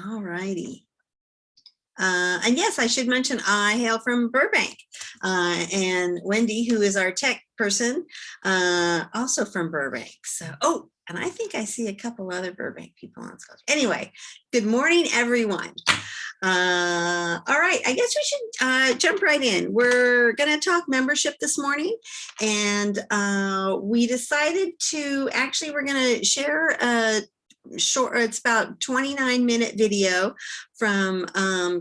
All righty. And yes, I should mention I hail from Burbank, and Wendy, who is our tech person, also from Burbank. So, oh, and I think I see a couple other Burbank people on stage. Anyway, good morning, everyone. All right, I guess we should jump right in. We're going to talk membership this morning, and we decided to actually, we're going to share a short, it's about 29-minute video from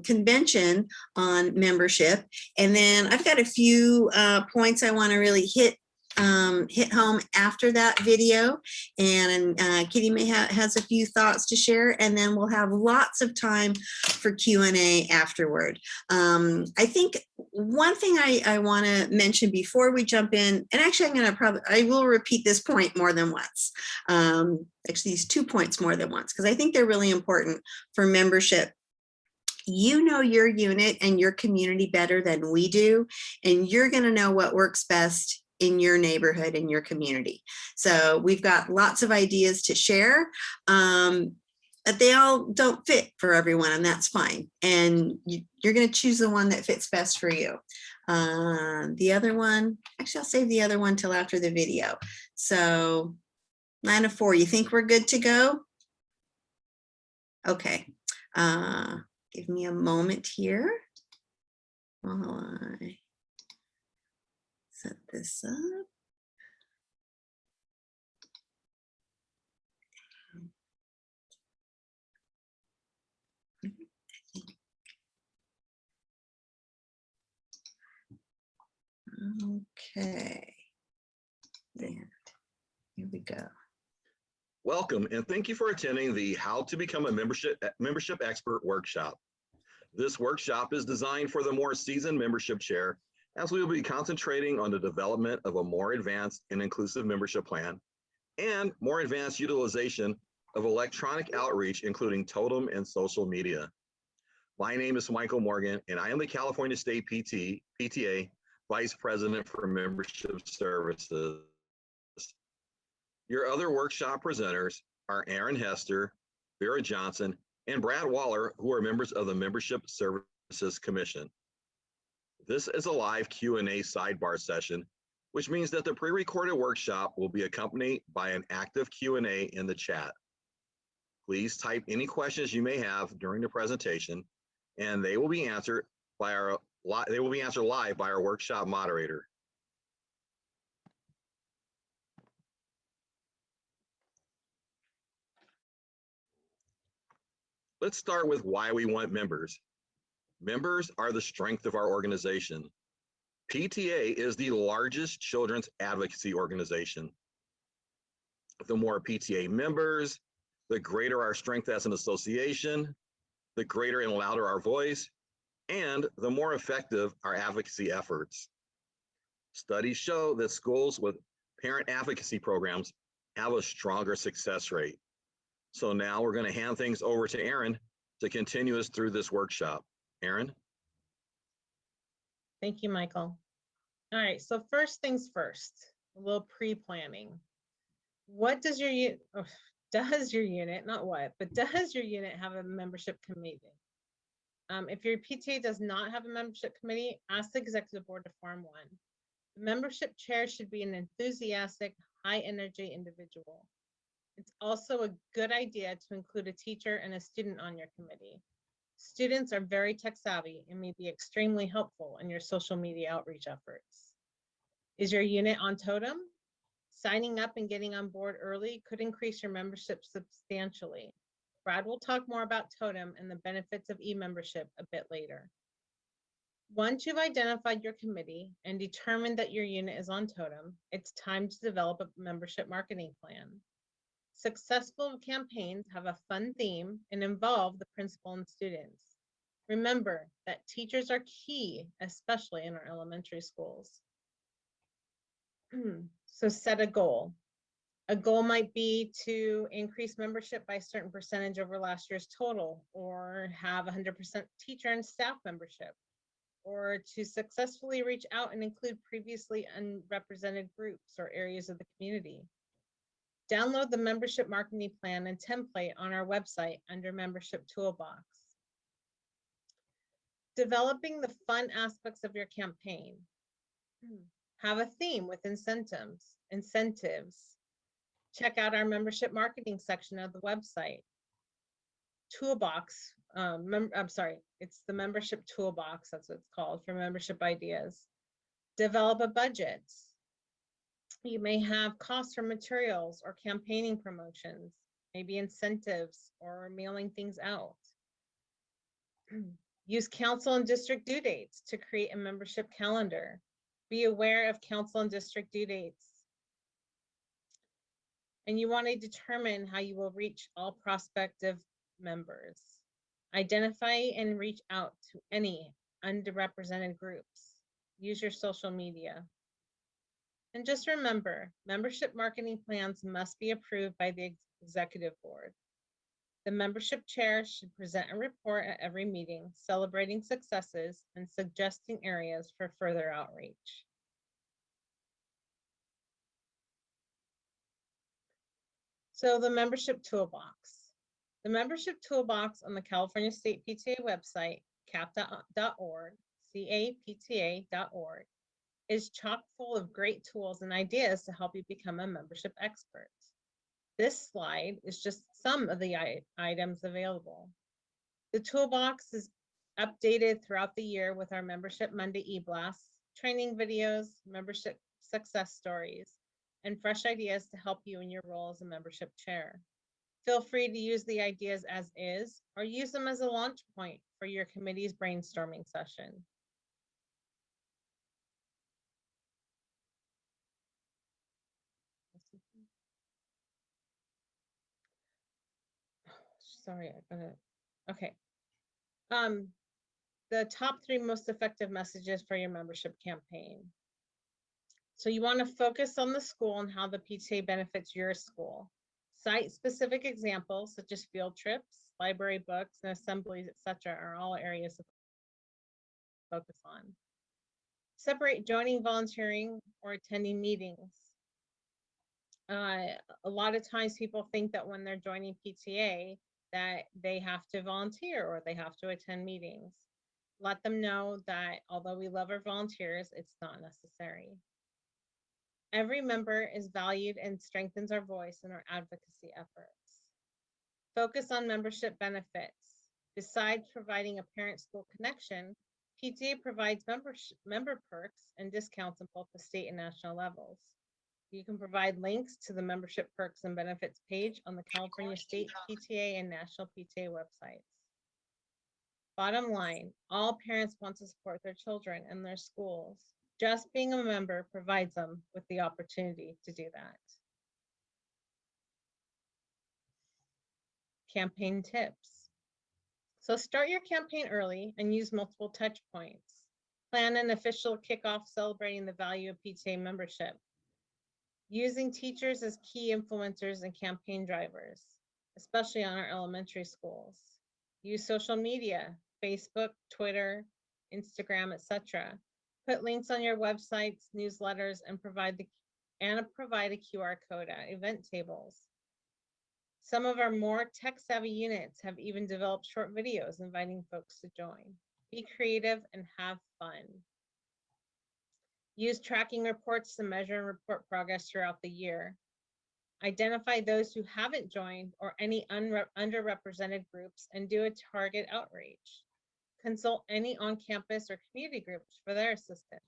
convention on membership, and then I've got a few points I want to really hit home after that video, and Kitty may has a few thoughts to share, and then we'll have lots of time for Q&A afterward. I think one thing I want to mention before we jump in, and actually I will repeat this point more than once, actually these 2 points more than once, because I think they're really important for membership. You know your unit and your community better than we do, and you're going to know what works best in your neighborhood and your community. So we've got lots of ideas to share, but they all don't fit for everyone, and that's fine. And you're going to choose the one that fits best for you. The other one, actually, I'll save the other one till after the video. So 9 of 4, you think we're good to go? Okay. Give me a moment here while I set this up. Okay. And here we go. Welcome, and thank you for attending the How to Become a Membership Expert workshop. This workshop is designed for the more seasoned membership chair, as we will be concentrating on the development of a more advanced and inclusive membership plan and more advanced utilization of electronic outreach, including Totem and social media. My name is Michael Morgan, and I am the California State PTA Vice President for Membership Services. Your other workshop presenters are Aaron Hester, Vera Johnson, and Brad Waller, who are members of the Membership Services Commission. This is a live Q&A sidebar session, which means that the pre-recorded workshop will be accompanied by an active Q&A in the chat. Please type any questions you may have during the presentation, and they will be answered live by our workshop moderator. Let's start with why we want members. Members are the strength of our organization. PTA is the largest children's advocacy organization. The more PTA members, the greater our strength as an association, the greater and louder our voice, and the more effective our advocacy efforts. Studies show that schools with parent advocacy programs have a stronger success rate. So now we're going to hand things over to Aaron to continue us through this workshop. Aaron? Thank you, Michael. All right, so first things first, a little pre-planning. What does your unit, not what, but does your unit have a membership committee? If your PTA does not have a membership committee, ask the executive board to form one. The membership chair should be an enthusiastic, high energy individual. It's also a good idea to include a teacher and a student on your committee. Students are very tech savvy and may be extremely helpful in your social media outreach efforts. Is your unit on Totem? Signing up and getting on board early could increase your membership substantially. Brad will talk more about Totem and the benefits of e-membership a bit later. Once you've identified your committee and determined that your unit is on Totem, it's time to develop a membership marketing plan. Successful campaigns have a fun theme and involve the principal and students. Remember that teachers are key, especially in our elementary schools. So set a goal. A goal might be to increase membership by a certain percentage over last year's total, or have 100% teacher and staff membership, or to successfully reach out and include previously unrepresented groups or areas of the community. Download the membership marketing plan and template on our website under membership toolbox. Developing the fun aspects of your campaign. Have a theme with incentives. Check out our membership marketing section of the website. Toolbox, I'm sorry, it's the membership toolbox, that's what it's called, for membership ideas. Develop a budget. You may have costs for materials or campaigning promotions, maybe incentives or mailing things out. Use council and district due dates to create a membership calendar. Be aware of council and district due dates. And you want to determine how you will reach all prospective members. Identify and reach out to any underrepresented groups. Use your social media. And just remember, membership marketing plans must be approved by the executive board. The membership chair should present a report at every meeting, celebrating successes and suggesting areas for further outreach. So the membership toolbox. The membership toolbox on the California State PTA website, cap.org, capta.org, is chock full of great tools and ideas to help you become a membership expert. This slide is just some of the items available. The toolbox is updated throughout the year with our Membership Monday e-blasts, training videos, membership success stories, and fresh ideas to help you in your role as a membership chair. Feel free to use the ideas as is, or use them as a launch point for your committee's brainstorming session. Sorry, I gotta, okay. The top 3 most effective messages for your membership campaign. So you want to focus on the school and how the PTA benefits your school. Cite specific examples such as field trips, library books, and assemblies, etc. are all areas to focus on. Separate joining, volunteering, or attending meetings. A lot of times people think that when they're joining PTA that they have to volunteer or they have to attend meetings. Let them know that although we love our volunteers, it's not necessary. Every member is valued and strengthens our voice in our advocacy efforts. Focus on membership benefits. Besides providing a parent-school connection, PTA provides member perks and discounts on both the state and national levels. You can provide links to the membership perks and benefits page on the California State PTA and National PTA websites. Bottom line, all parents want to support their children and their schools. Just being a member provides them with the opportunity to do that. Campaign tips. So start your campaign early and use multiple touch points. Plan an official kickoff celebrating the value of PTA membership. Using teachers as key influencers and campaign drivers, especially on our elementary schools. Use social media, Facebook, Twitter, Instagram, etc. Put links on your websites, newsletters, and provide a QR code at event tables. Some of our more tech-savvy units have even developed short videos inviting folks to join. Be creative and have fun. Use tracking reports to measure and report progress throughout the year. Identify those who haven't joined or any underrepresented groups and do a target outreach. Consult any on-campus or community groups for their assistance.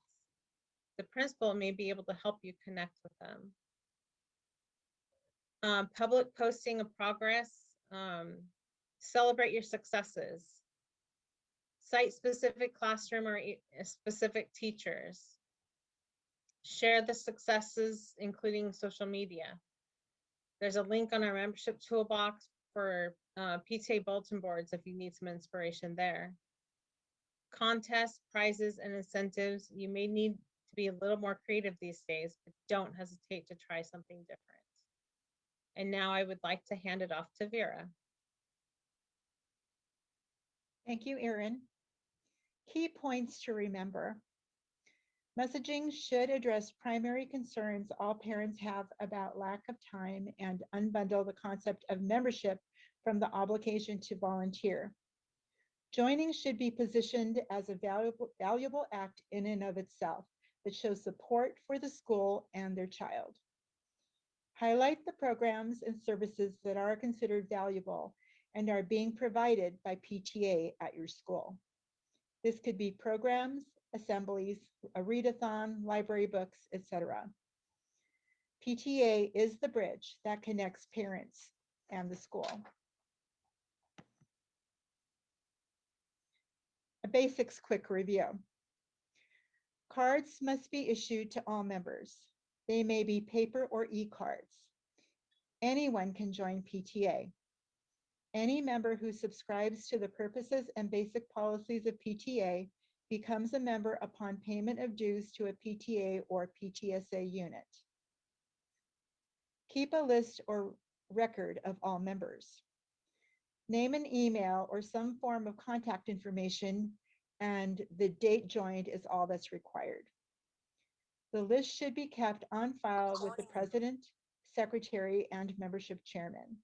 The principal may be able to help you connect with them. Public posting of progress. Celebrate your successes. Cite specific classroom or specific teachers. Share the successes, including social media. There's a link on our membership toolbox for PTA bulletin boards if you need some inspiration there. Contests, prizes, and incentives. You may need to be a little more creative these days, but don't hesitate to try something different. And now I would like to hand it off to Vera. Thank you, Erin. Key points to remember. Messaging should address primary concerns all parents have about lack of time and unbundle the concept of membership from the obligation to volunteer. Joining should be positioned as a valuable act in and of itself that shows support for the school and their child. Highlight the programs and services that are considered valuable and are being provided by PTA at your school. This could be programs, assemblies, a readathon, library books, etc. PTA is the bridge that connects parents and the school. A basics quick review. Cards must be issued to all members. They may be paper or e-cards. Anyone can join PTA. Any member who subscribes to the purposes and basic policies of PTA becomes a member upon payment of dues to a PTA or PTSA unit. Keep a list or record of all members. Name an email or some form of contact information, and the date joined is all that's required. The list should be kept on file with the president, secretary, and membership chairman.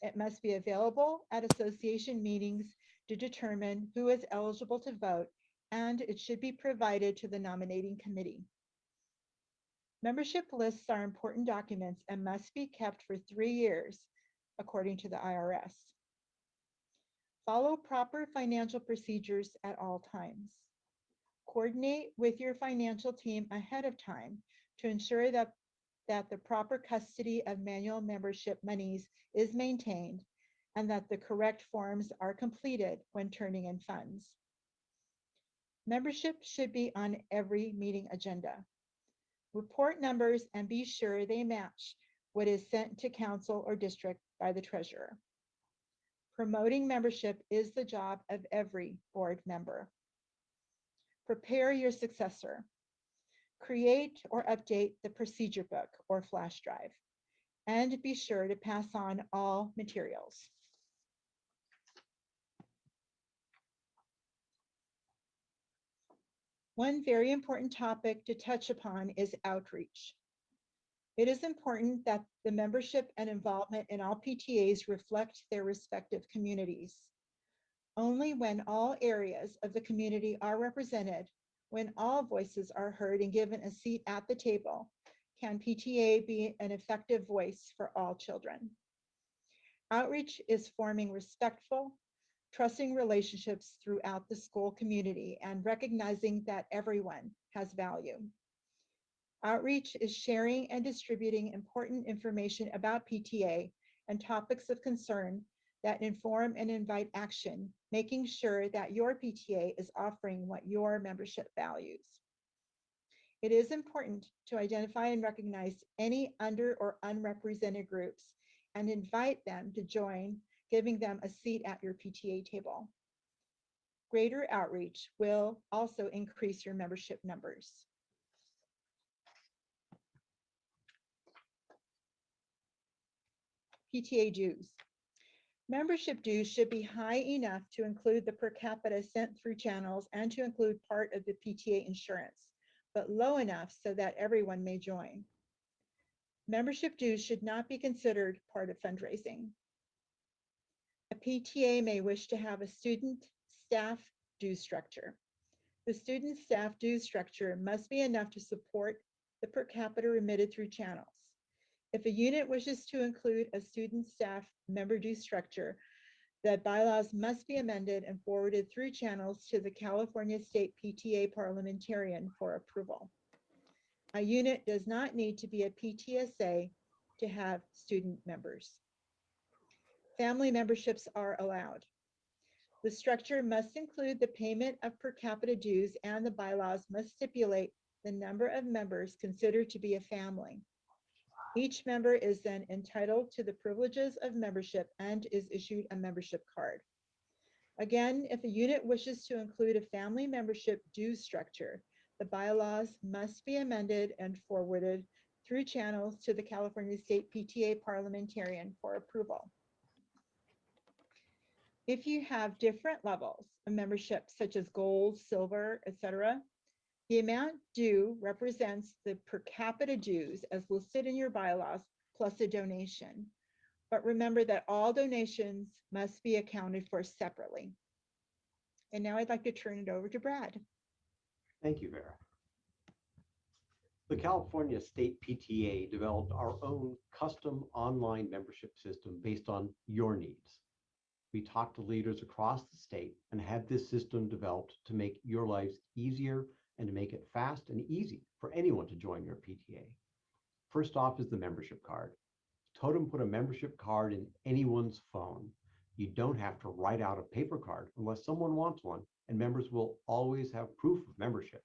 It must be available at association meetings to determine who is eligible to vote, and it should be provided to the nominating committee. Membership lists are important documents and must be kept for 3 years, according to the IRS. Follow proper financial procedures at all times. Coordinate with your financial team ahead of time to ensure that the proper custody of manual membership monies is maintained and that the correct forms are completed when turning in funds. Membership should be on every meeting agenda. Report numbers and be sure they match what is sent to council or district by the treasurer. Promoting membership is the job of every board member. Prepare your successor. Create or update the procedure book or flash drive, and be sure to pass on all materials. One very important topic to touch upon is outreach. It is important that the membership and involvement in all PTAs reflect their respective communities. Only when all areas of the community are represented, when all voices are heard and given a seat at the table, can PTA be an effective voice for all children. Outreach is forming respectful, trusting relationships throughout the school community and recognizing that everyone has value. Outreach is sharing and distributing important information about PTA and topics of concern that inform and invite action, making sure that your PTA is offering what your membership values. It is important to identify and recognize any under or unrepresented groups and invite them to join, giving them a seat at your PTA table. Greater outreach will also increase your membership numbers. PTA dues. Membership dues should be high enough to include the per capita sent through channels and to include part of the PTA insurance, but low enough so that everyone may join. Membership dues should not be considered part of fundraising. A PTA may wish to have a student staff dues structure. The student staff dues structure must be enough to support the per capita remitted through channels. If a unit wishes to include a student staff member due structure, the bylaws must be amended and forwarded through channels to the California State PTA parliamentarian for approval. A unit does not need to be a PTSA to have student members. Family memberships are allowed. The structure must include the payment of per capita dues, and the bylaws must stipulate the number of members considered to be a family. Each member is then entitled to the privileges of membership and is issued a membership card. Again, if a unit wishes to include a family membership dues structure, the bylaws must be amended and forwarded through channels to the California State PTA parliamentarian for approval. If you have different levels of membership, such as gold, silver, etc., The amount due represents the per capita dues as listed in your bylaws plus a donation. But remember that all donations must be accounted for separately. And now I'd like to turn it over to Brad. Thank you, Vera. The California State PTA developed our own custom online membership system based on your needs. We talked to leaders across the state and had this system developed to make your lives easier and to make it fast and easy for anyone to join your PTA. First off is the membership card. Totem put a membership card in anyone's phone. You don't have to write out a paper card unless someone wants one, and members will always have proof of membership.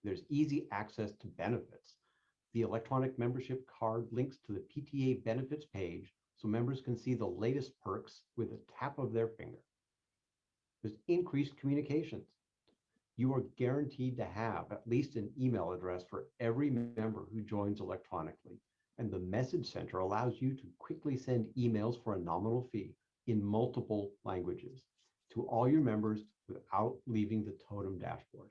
There's easy access to benefits. The electronic membership card links to the PTA benefits page so members can see the latest perks with a tap of their finger. There's increased communications. You are guaranteed to have at least an email address for every member who joins electronically. And the Message Center allows you to quickly send emails for a nominal fee in multiple languages to all your members without leaving the Totem dashboard.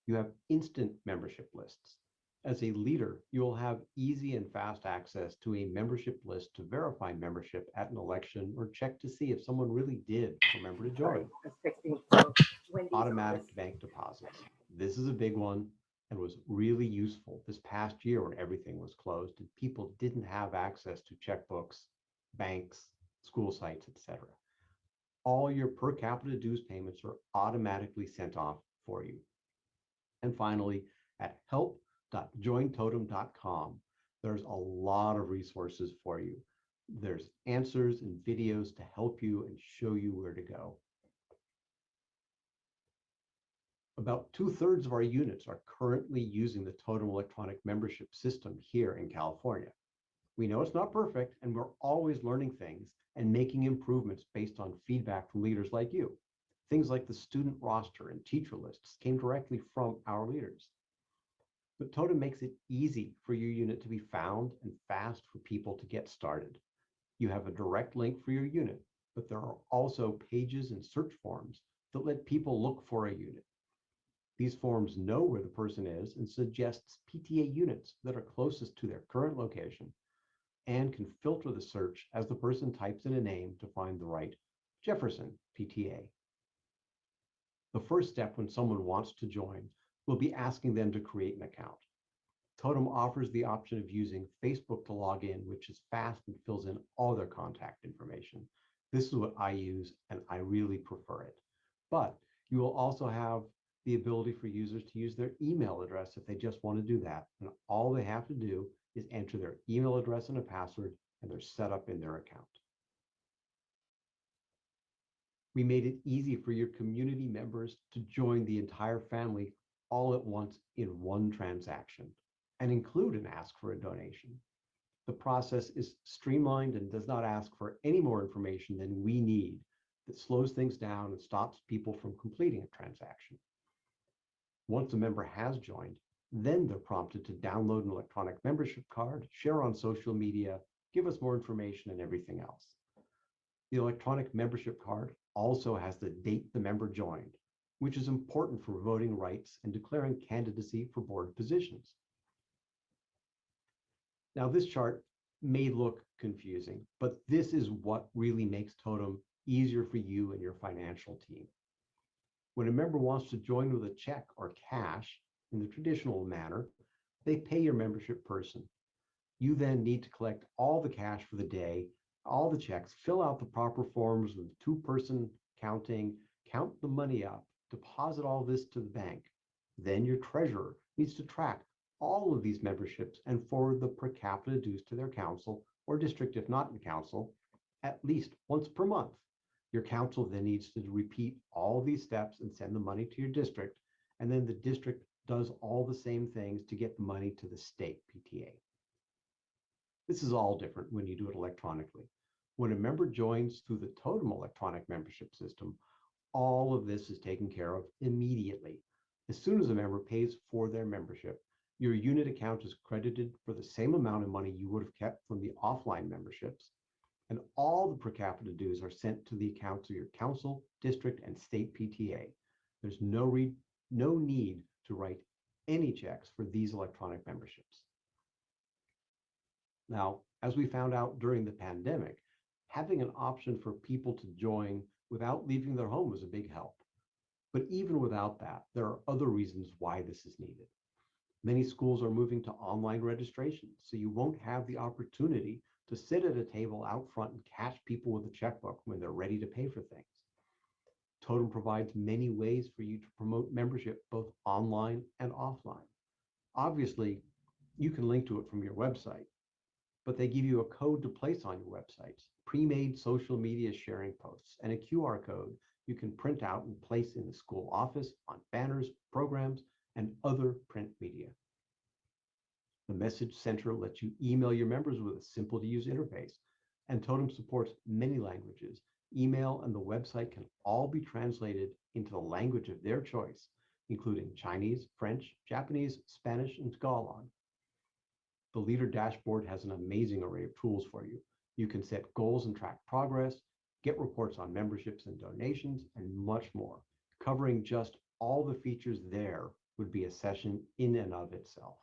You have instant membership lists. As a leader, you will have easy and fast access to a membership list to verify membership at an election or check to see if someone really did remember to join. Automatic bank deposits. This is a big one and was really useful this past year when everything was closed and people didn't have access to checkbooks, banks, school sites, etc. All your per capita dues payments are automatically sent off for you. And finally, at help.jointotem.com, there's a lot of resources for you. There's answers and videos to help you and show you where to go. About 2/3 of our units are currently using the Totem electronic membership system here in California. We know it's not perfect, and we're always learning things and making improvements based on feedback from leaders like you. Things like the student roster and teacher lists came directly from our leaders. But Totem makes it easy for your unit to be found and fast for people to get started. You have a direct link for your unit, but there are also pages and search forms that let people look for a unit. These forms know where the person is and suggests PTA units that are closest to their current location and can filter the search as the person types in a name to find the right Jefferson PTA. The first step when someone wants to join will be asking them to create an account. Totem offers the option of using Facebook to log in, which is fast and fills in all their contact information. This is what I use, and I really prefer it. But you will also have the ability for users to use their email address if they just want to do that. And all they have to do is enter their email address and a password, and they're set up in their account. We made it easy for your community members to join the entire family all at once in one transaction and include an ask for a donation. The process is streamlined and does not ask for any more information than we need. That slows things down and stops people from completing a transaction. Once a member has joined, then they're prompted to download an electronic membership card, share on social media, give us more information, and everything else. The electronic membership card also has the date the member joined, which is important for voting rights and declaring candidacy for board positions. Now, this chart may look confusing, but this is what really makes Totem easier for you and your financial team. When a member wants to join with a check or cash in the traditional manner, they pay your membership person. You then need to collect all the cash for the day, all the checks, fill out the proper forms with two-person counting, count the money up, deposit all this to the bank. Then your treasurer needs to track all of these memberships and forward the per capita dues to their council or district, if not in council, at least once per month. Your council then needs to repeat all these steps and send the money to your district, and then the district does all the same things to get the money to the state PTA. This is all different when you do it electronically. When a member joins through the Totem electronic membership system, all of this is taken care of immediately. As soon as a member pays for their membership, your unit account is credited for the same amount of money you would have kept from the offline memberships, and all the per capita dues are sent to the accounts of your council, district, and state PTA. There's no no need to write any checks for these electronic memberships. Now, as we found out during the pandemic, having an option for people to join without leaving their home was a big help. But even without that, there are other reasons why this is needed. Many schools are moving to online registration, so you won't have the opportunity to sit at a table out front and catch people with a checkbook when they're ready to pay for things. Totem provides many ways for you to promote membership both online and offline. Obviously, you can link to it from your website, but they give you a code to place on your websites, pre-made social media sharing posts, and a QR code you can print out and place in the school office, on banners, programs, and other print media. The Message Center lets you email your members with a simple to use interface, and Totem supports many languages. Email and the website can all be translated into the language of their choice, including Chinese, French, Japanese, Spanish, and Tagalog. The Leader dashboard has an amazing array of tools for you. You can set goals and track progress, get reports on memberships and donations, and much more. Covering just all the features there would be a session in and of itself.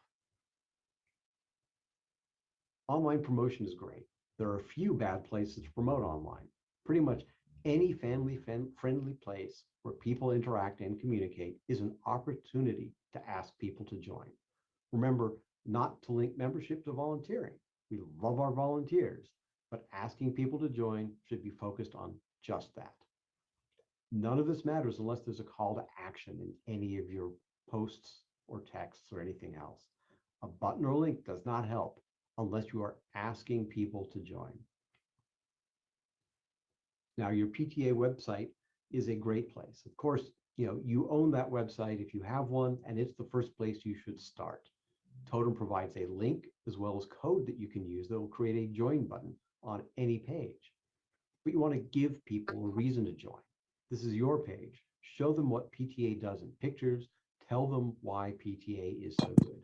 Online promotion is great. There are a few bad places to promote online. Pretty much any family-friendly place where people interact and communicate is an opportunity to ask people to join. Remember not to link membership to volunteering. We love our volunteers, but asking people to join should be focused on just that. None of this matters unless there's a call to action in any of your posts or texts or anything else. A button or link does not help unless you are asking people to join. Now, your PTA website is a great place. Of course, you own that website if you have one, and it's the first place you should start. Totem provides a link as well as code that you can use that will create a join button on any page. But you want to give people a reason to join. This is your page. Show them what PTA does in pictures. Tell them why PTA is so good.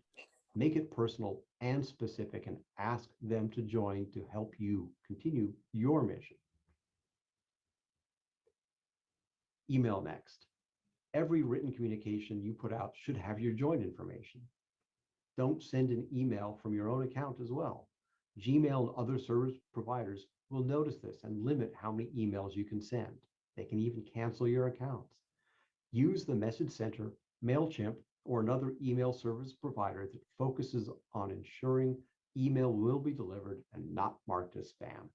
Make it personal and specific and ask them to join to help you continue your mission. Email next. Every written communication you put out should have your join information. Don't send an email from your own account as well. Gmail and other service providers will notice this and limit how many emails you can send. They can even cancel your accounts. Use the Message Center, MailChimp, or another email service provider that focuses on ensuring email will be delivered and not marked as spam.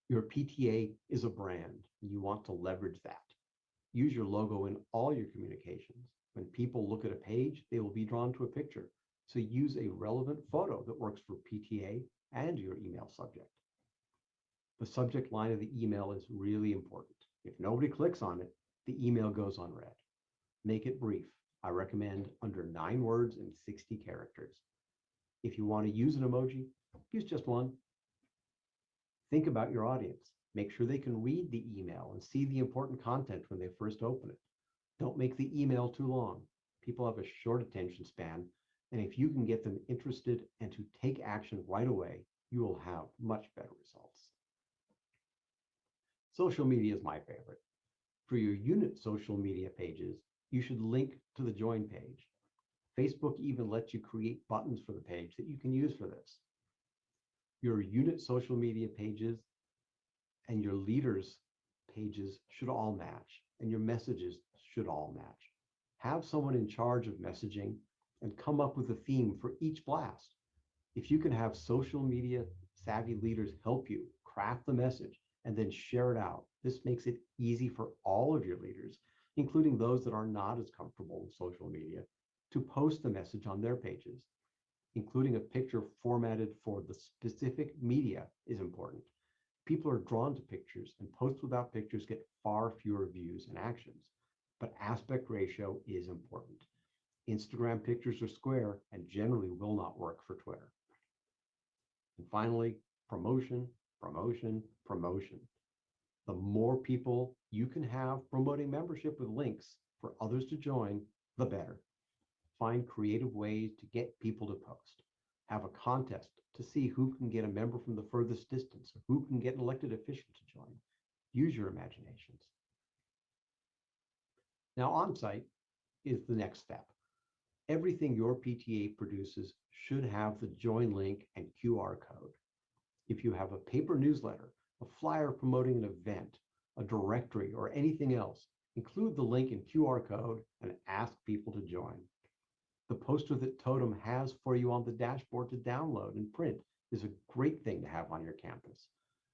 Your PTA is a brand, and you want to leverage that. Use your logo in all your communications. When people look at a page, they will be drawn to a picture. So use a relevant photo that works for PTA and your email subject. The subject line of the email is really important. If nobody clicks on it, the email goes unread. Make it brief. I recommend under 9 words and 60 characters. If you want to use an emoji, use just one. Think about your audience. Make sure they can read the email and see the important content when they first open it. Don't make the email too long. People have a short attention span, and if you can get them interested and to take action right away, you will have much better results. Social media is my favorite. For your unit social media pages, you should link to the join page. Facebook even lets you create buttons for the page that you can use for this. Your unit social media pages and your leaders pages should all match, and your messages should all match. Have someone in charge of messaging and come up with a theme for each blast. If you can have social media savvy leaders help you craft the message and then share it out, this makes it easy for all of your leaders, including those that are not as comfortable with social media, to post the message on their pages. Including a picture formatted for the specific media is important. People are drawn to pictures, and posts without pictures get far fewer views and actions. But aspect ratio is important. Instagram pictures are square and generally will not work for Twitter. And finally, promotion, promotion, promotion. The more people you can have promoting membership with links for others to join, the better. Find creative ways to get people to post. Have a contest to see who can get a member from the furthest distance, or who can get an elected official to join. Use your imaginations. Now, on-site is the next step. Everything your PTA produces should have the join link and QR code. If you have a paper newsletter, a flyer promoting an event, a directory, or anything else, include the link and QR code and ask people to join. The poster that Totem has for you on the dashboard to download and print is a great thing to have on your campus.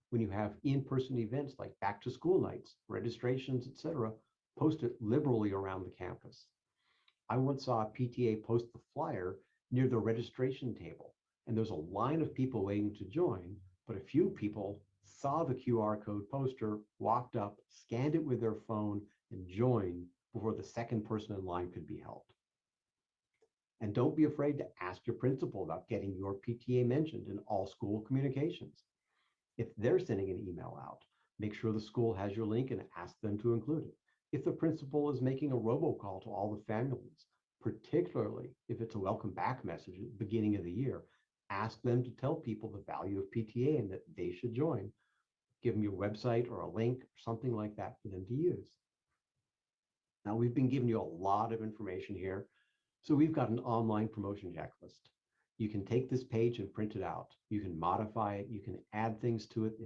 When you have in-person events like back to school nights, registrations, etc., post it liberally around the campus. I once saw a PTA post the flyer near the registration table, and there's a line of people waiting to join, but a few people saw the QR code poster, walked up, scanned it with their phone, and joined before the second person in line could be helped. And don't be afraid to ask your principal about getting your PTA mentioned in all school communications. If they're sending an email out, make sure the school has your link and ask them to include it. If the principal is making a robocall to all the families, particularly if it's a welcome back message at the beginning of the year, ask them to tell people the value of PTA and that they should join. Give them your website or a link or something like that for them to use. Now, we've been giving you a lot of information here. So we've got an online promotion checklist. You can take this page and print it out. You can modify it. You can add things to it.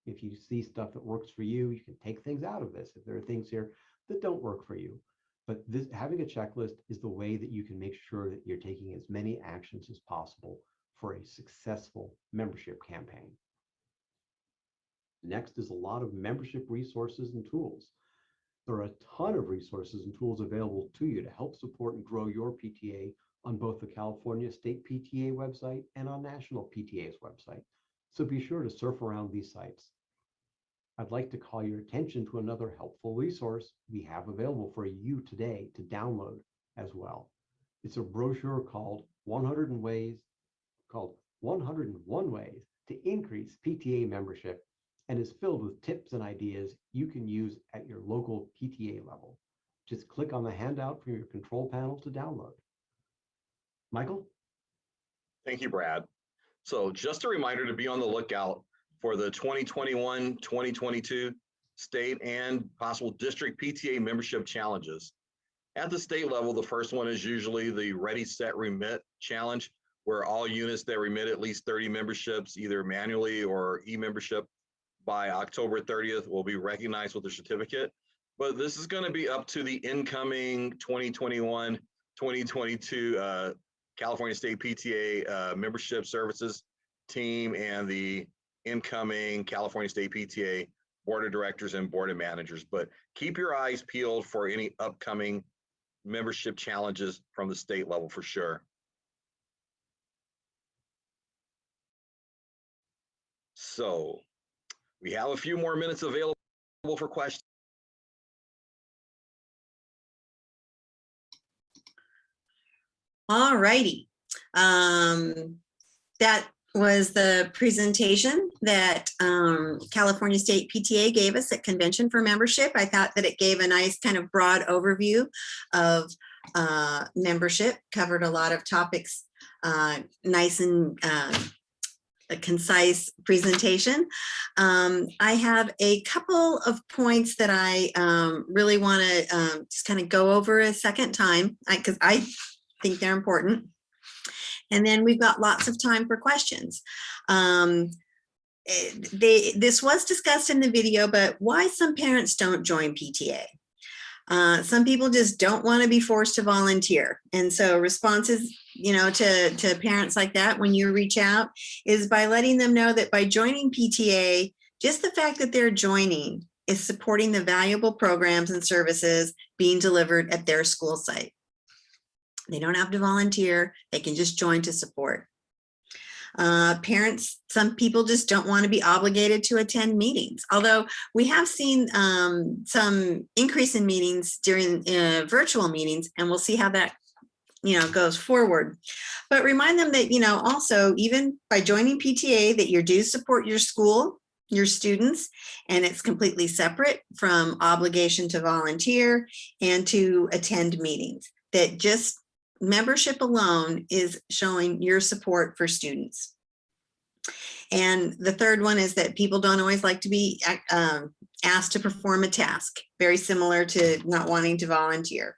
If you see stuff that works for you, you can take things out of this. If there are things here that don't work for you. But this, having a checklist is the way that you can make sure that you're taking as many actions as possible for a successful membership campaign. Next is a lot of membership resources and tools. There are a ton of resources and tools available to you to help support and grow your PTA on both the California State PTA website and on National PTA's website. So be sure to surf around these sites. I'd like to call your attention to another helpful resource we have available for you today to download as well. It's a brochure called 101 Ways to Increase PTA Membership, and is filled with tips and ideas you can use at your local PTA level. Just click on the handout from your control panel to download. Michael? Thank you, Brad. So just a reminder to be on the lookout for the 2021-2022 state and possible district PTA membership challenges. At the state level, the first one is usually the Ready, Set, Remit challenge, where all units that remit at least 30 memberships, either manually or e-membership, by October 30th will be recognized with a certificate. But this is going to be up to the incoming 2021-2022 California State PTA membership services team and the incoming California State PTA board of directors and board of managers. But keep your eyes peeled for any upcoming membership challenges from the state level for sure. So we have a few more minutes available for questions. All righty. That was the presentation that California State PTA gave us at Convention for Membership. I thought that it gave a nice kind of broad overview of membership, covered a lot of topics, nice and a concise presentation. I have a couple of points that I really want to just kind of go over a second time, because I think they're important. And then we've got lots of time for questions. This was discussed in the video, but why some parents don't join PTA? Some people just don't want to be forced to volunteer. And so responses, to parents like that, when you reach out, is by letting them know that by joining PTA, just the fact that they're joining is supporting the valuable programs and services being delivered at their school site. They don't have to volunteer. They can just join to support. Parents, some people just don't want to be obligated to attend meetings, although we have seen some increase in meetings during virtual meetings, and we'll see how that goes forward. But remind them that, also, even by joining PTA, that your dues support your school, your students, and it's completely separate from obligation to volunteer and to attend meetings. That just membership alone is showing your support for students. And the third one is that people don't always like to be asked to perform a task, very similar to not wanting to volunteer.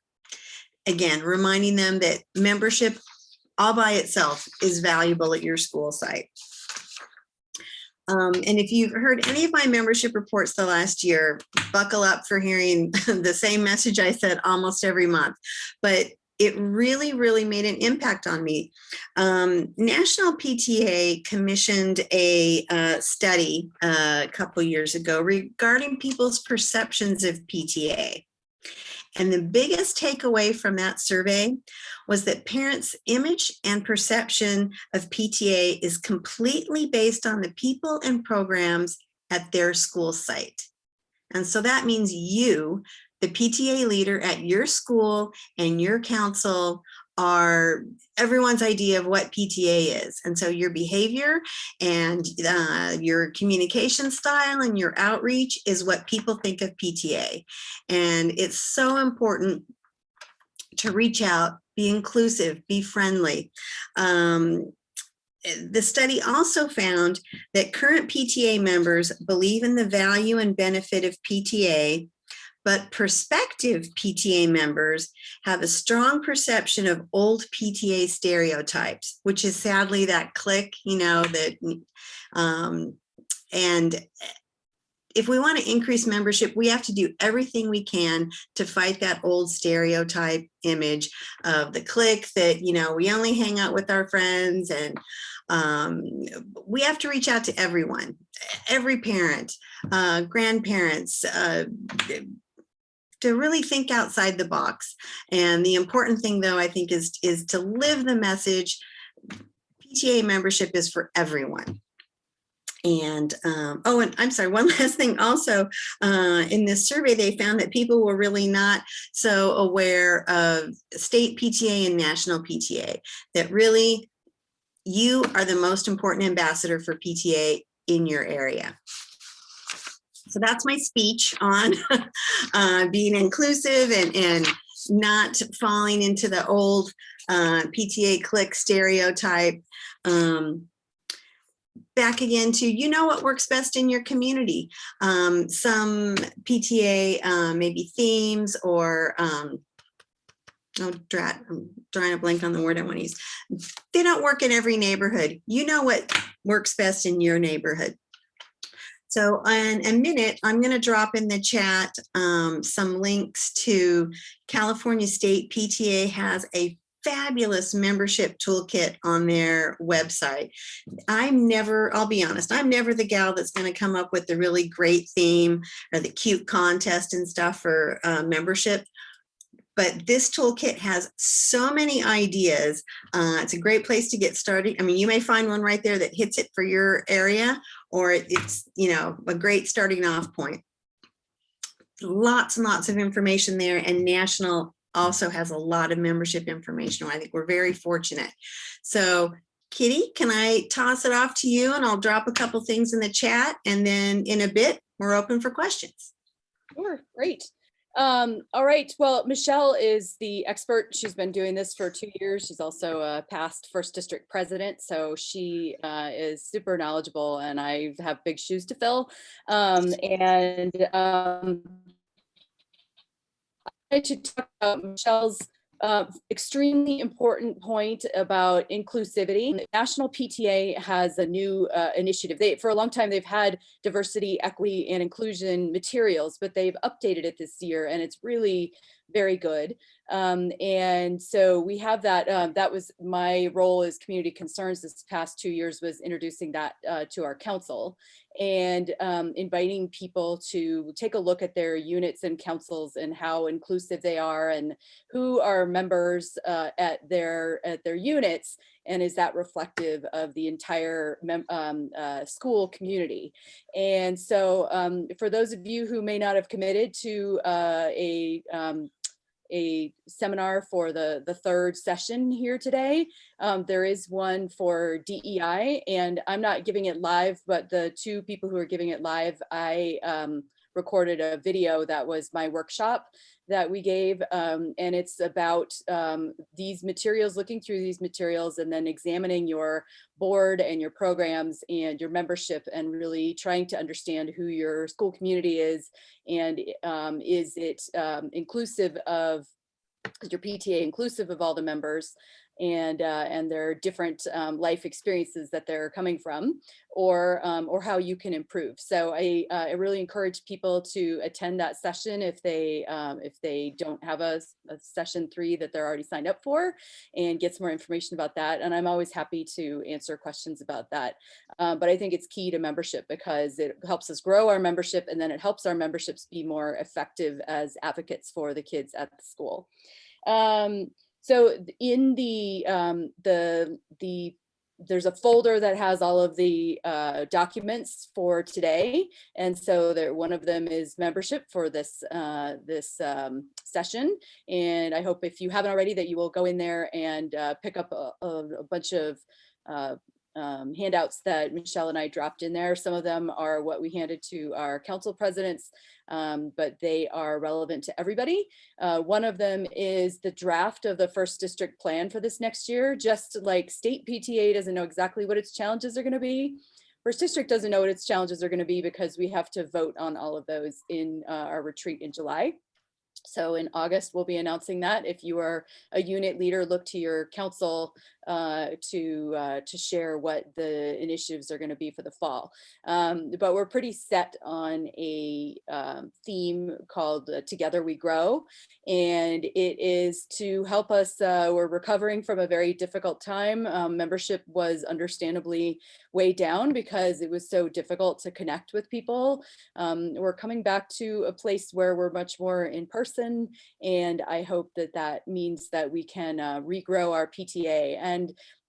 Again, reminding them that membership all by itself is valuable at your school site. And if you've heard any of my membership reports the last year, buckle up for hearing the same message I said almost every month. But it really, really made an impact on me. National PTA commissioned a study a couple years ago regarding people's perceptions of PTA. And the biggest takeaway from that survey was that parents' image and perception of PTA is completely based on the people and programs at their school site. And so that means you, the PTA leader at your school and your council, are everyone's idea of what PTA is. And so your behavior and your communication style and your outreach is what people think of PTA. And it's so important to reach out, be inclusive, be friendly. The study also found that current PTA members believe in the value and benefit of PTA, but prospective PTA members have a strong perception of old PTA stereotypes, which is sadly that clique, you know, that, and if we want to increase membership, we have to do everything we can to fight that old stereotype image of the clique that, you know, we only hang out with our friends, and we have to reach out to everyone, every parent, grandparents, to really think outside the box. And the important thing, though, I think is to live the message. PTA membership is for everyone. And oh, and I'm sorry, one last thing also, in this survey, they found that people were really not so aware of state PTA and national PTA, that really you are the most important ambassador for PTA in your area. So that's my speech on being inclusive and not falling into the old PTA clique stereotype. Back again to, you know, what works best in your community. Some PTA maybe themes or, oh, drat, I'm drawing a blank on the word I want to use. They don't work in every neighborhood. You know what works best in your neighborhood. So in a minute, I'm going to drop in the chat some links to California State PTA has a fabulous membership toolkit on their website. I'll be honest, I'm never the gal that's going to come up with the really great theme or the cute contest and stuff for membership. But this toolkit has so many ideas. It's a great place to get started. I mean, you may find one right there that hits it for your area, or it's, you know, a great starting off point. Lots and lots of information there, and National also has a lot of membership information. I think we're very fortunate. So Kitty, can I toss it off to you, and I'll drop a couple things in the chat, and then in a bit, we're open for questions. Sure, great. All right, well, Michelle is the expert. She's been doing this for 2 years. She's also a past first district president, so she is super knowledgeable, and I have big shoes to fill. I should talk about Michelle's extremely important point about inclusivity. The National PTA has a new initiative. For a long time, they've had diversity, equity, and inclusion materials, but they've updated it this year, and it's really very good. And so we have that. That was my role as community concerns this past 2 years, was introducing that to our council and inviting people to take a look at their units and councils and how inclusive they are and who are members at their units, and is that reflective of the entire school community. And so for those of you who may not have committed to a seminar for the third session here today, there is one for DEI, and I'm not giving it live, but the two people who are giving it live, I recorded a video that was my workshop that we gave. And it's about these materials, looking through these materials and then examining your board and your programs and your membership and really trying to understand who your school community is and is it inclusive of your PTA inclusive of all the members and their different life experiences that they're coming from, or how you can improve. So I really encourage people to attend that session if they don't have a session 3 that they're already signed up for, and get some more information about that. And I'm always happy to answer questions about that. But I think it's key to membership because it helps us grow our membership, and then it helps our memberships be more effective as advocates for the kids at the school. So in there's a folder that has all of the documents for today. And so one of them is membership for this session. And I hope if you haven't already that you will go in there and pick up a bunch of handouts that Michelle and I dropped in there. Some of them are what we handed to our council presidents, but they are relevant to everybody. One of them is the draft of the first district plan for this next year. Just like state PTA doesn't know exactly what its challenges are going to be, First District doesn't know what its challenges are going to be because we have to vote on all of those in our retreat in July. So in August, we'll be announcing that. If you are a unit leader, look to your council to share what the initiatives are going to be for the fall. But we're pretty set on a theme called Together We Grow. And it is to help us, we're recovering from a very difficult time. Membership was understandably way down because it was so difficult to connect with people. We're coming back to a place where we're much more in person. And I hope that that means that we can regrow our PTA. And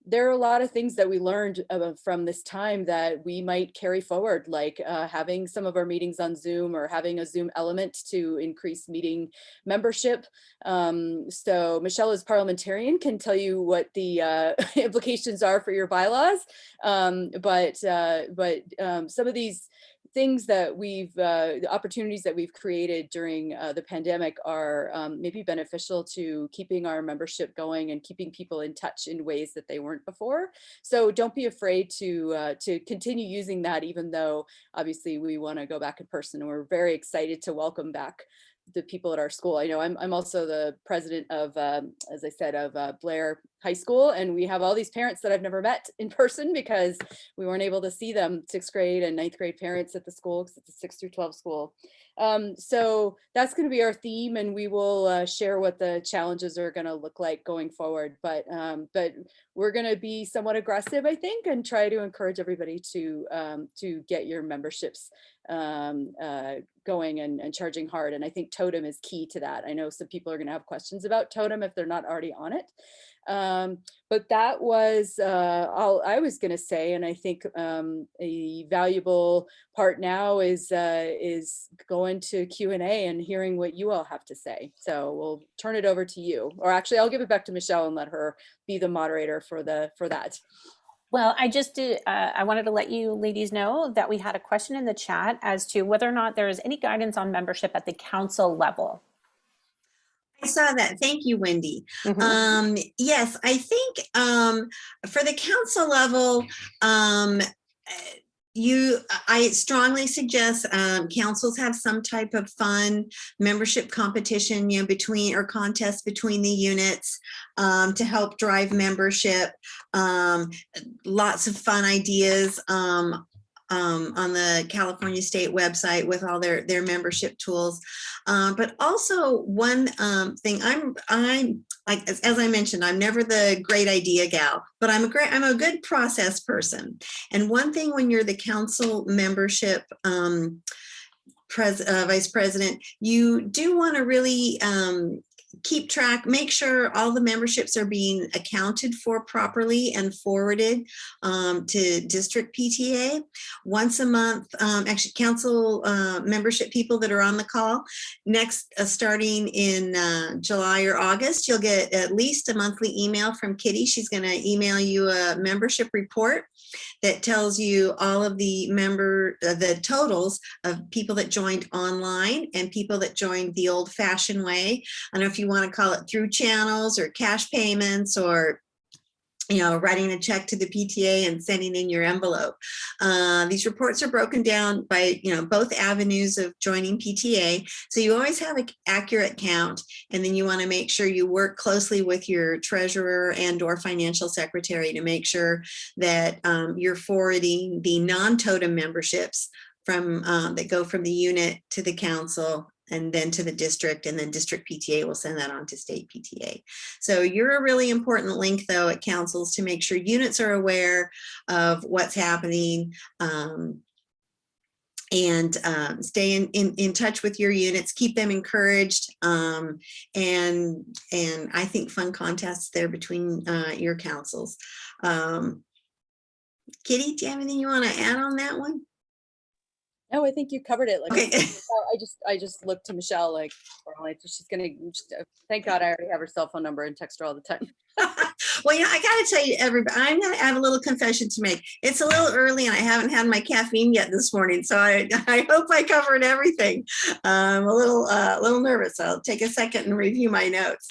there are a lot of things that we learned from this time that we might carry forward, like having some of our meetings on Zoom or having a Zoom element to increase meeting membership. So Michelle, as parliamentarian, can tell you what the implications are for your bylaws. But some of these things that the opportunities that we've created during the pandemic are maybe beneficial to keeping our membership going and keeping people in touch in ways that they weren't before. So don't be afraid to continue using that, even though obviously we want to go back in person. And we're very excited to welcome back the people at our school. I know I'm also the president of, as I said, of Blair High School, and we have all these parents that I've never met in person because we weren't able to see them, 6th grade and 9th grade parents at the school, because it's a 6 through 12 school. So that's going to be our theme, and we will share what the challenges are going to look like going forward. But we're going to be somewhat aggressive, I think, and try to encourage everybody to get your memberships going and charging hard. And I think Totem is key to that. I know some people are going to have questions about Totem if they're not already on it. But that was all I was going to say. And I think a valuable part now is going to Q&A and hearing what you all have to say. So we'll turn it over to you, or actually I'll give it back to Michelle and let her be the moderator for that. Well, I just did, I wanted to let you ladies know that we had a question in the chat as to whether or not there is any guidance on membership at the council level. I saw that. Thank you, Wendy. Yes, I think for the council level, I strongly suggest councils have some type of fun membership competition, between or contest between the units to help drive membership. Lots of fun ideas on the California State website with all their membership tools. But also one thing, I'm like, as I mentioned, I'm never the great idea gal, but I'm a good process person. And one thing when you're the council membership vice president, you do want to really keep track, make sure all the memberships are being accounted for properly and forwarded to district PTA. Once a month, actually council membership people that are on the call, next starting in July or August, you'll get at least a monthly email from Kitty. She's going to email you a membership report. that tells you all of the the totals of people that joined online and people that joined the old fashioned way. I don't know if you want to call it through channels or cash payments or writing a check to the PTA and sending in your envelope. These reports are broken down by, both avenues of joining PTA. So you always have an accurate count, and then you want to make sure you work closely with your treasurer and or financial secretary to make sure that you're forwarding the non-totem memberships from that go from the unit to the council and then to the district, and then district PTA will send that on to state PTA. So you're a really important link though at councils to make sure units are aware of what's happening, and stay in touch with your units, keep them encouraged, and I think fun contests there between your councils. Kitty, do you have anything you want to add on that one? No, I think you covered it. Like, Okay. I just looked to Michelle, like, she's gonna, thank God I already have her cell phone number and text her all the time. Well, I got to tell you, everybody, I'm going to have a little confession to make. It's a little early and I haven't had my caffeine yet this morning. So I hope I covered everything. I'm a little nervous. I'll take a second and review my notes.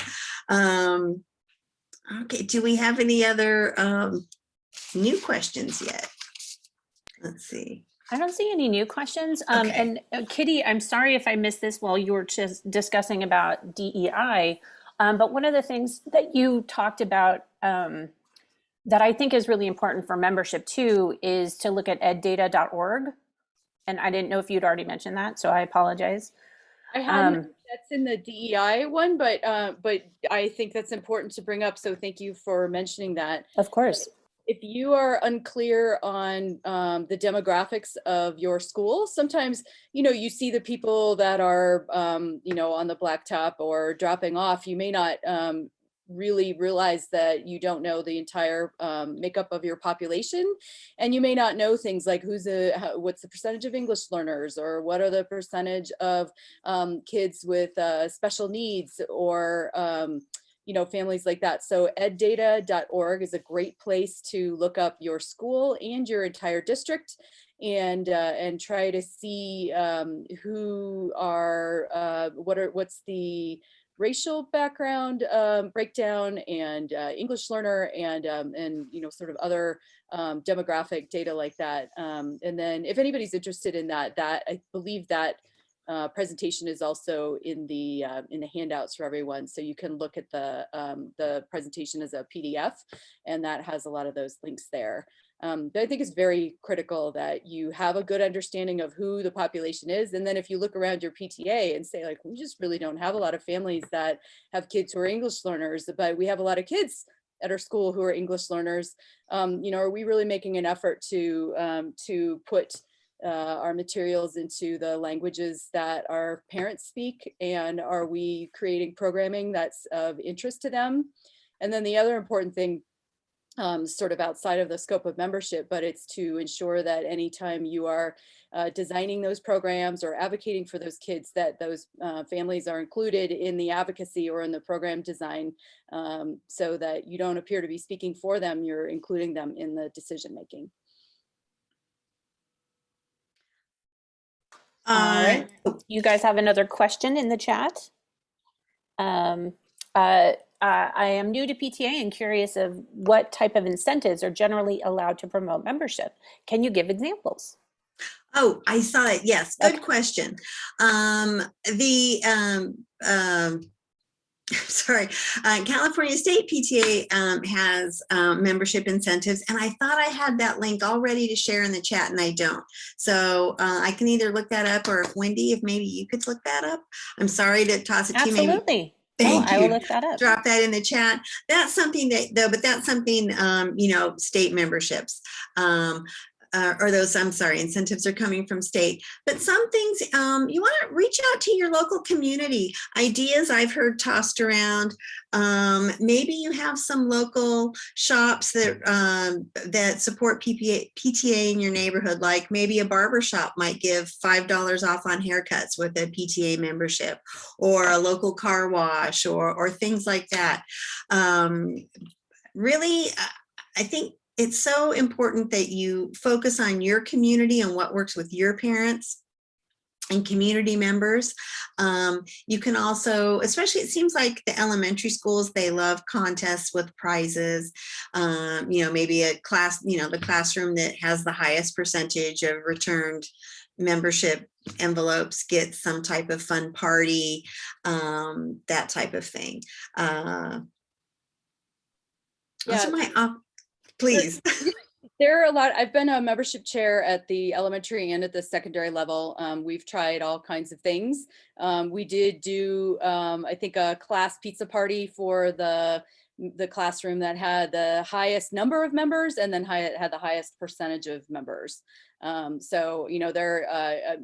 Okay. Do we have any other new questions yet? Let's see. I don't see any new questions. Okay. And Kitty, I'm sorry if I missed this while you were just discussing about DEI. But one of the things that you talked about that I think is really important for membership too is to look at eddata.org. And I didn't know if you'd already mentioned that, so I apologize. I hadn't, that's in the DEI one, but I think that's important to bring up. So thank you for mentioning that. Of course. If you are unclear on the demographics of your school, sometimes, you see the people that are, on the blacktop or dropping off. You may not really realize that you don't know the entire makeup of your population. And you may not know things like what's the percentage of English learners, or what are the percentage of kids with special needs, or families like that. So eddata.org is a great place to look up your school and your entire district, and try to see who are what's the racial background breakdown, and English learner, and sort of other demographic data like that. And then if anybody's interested in that I believe that presentation is also in the handouts for everyone, so you can look at the presentation as a PDF, and that has a lot of those links there. But I think it's very critical that you have a good understanding of who the population is, and then if you look around your PTA and say, like, we just really don't have a lot of families that have kids who are English learners, but we have a lot of kids at our school who are English learners. Are we really making an effort to put our materials into the languages that our parents speak, and are we creating programming that's of interest to them? And then the other important thing, sort of outside of the scope of membership, but it's to ensure that anytime you are designing those programs or advocating for those kids, that those families are included in the advocacy or in the program design, so that you don't appear to be speaking for them, you're including them in the decision making. All right. You guys have another question in the chat. I am new to PTA and curious of what type of incentives are generally allowed to promote membership. Can you give examples? Oh, I saw it. Yes, good question. Sorry, California State PTA has membership incentives, and I thought I had that link all ready to share in the chat, and I don't. So I can either look that up, or if Wendy, if maybe you could look that up. I'm sorry to toss it to you. Absolutely. Thank you. I will look that up. Drop that in the chat. That's something but that's something, state memberships. Or those, I'm sorry, incentives are coming from state. But some things, you want to reach out to your local community. Ideas I've heard tossed around. Maybe you have some local shops that support PTA in your neighborhood, like maybe a barber shop might give $5 off on haircuts with a PTA membership, or a local car wash, or things like that. Really, I think it's so important that you focus on your community and what works with your parents and community members. You can also, especially it seems like the elementary schools, they love contests with prizes. Maybe a class, the classroom that has the highest percentage of returned membership envelopes gets some type of fun party, that type of thing. Those are my, please. There are a lot. I've been a membership chair at the elementary and at the secondary level. We've tried all kinds of things. We did do, I think, a class pizza party for the classroom that had the highest number of members and then had the highest percentage of members. So,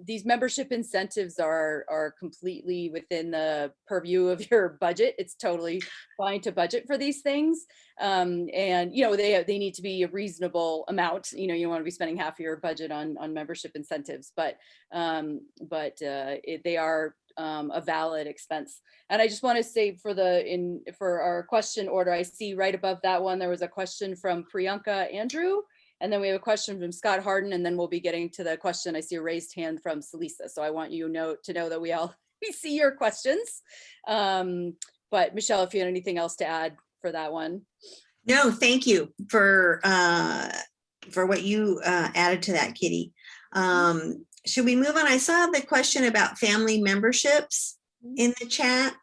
these membership incentives are completely within the purview of your budget. It's totally fine to budget for these things. And, they need to be a reasonable amount. You don't want to be spending half of your budget on membership incentives, but they are a valid expense. And I just want to say for our question order, I see right above that one, there was a question from Priyanka Andrew. And then we have a question from Scott Harden, and then we'll be getting to the question. I see a raised hand from Salisa. So I want you to know that we see your questions. But Michelle, if you had anything else to add for that one. No, thank you for what you added to that, Kitty. Should we move on? I saw the question about family memberships in the chat.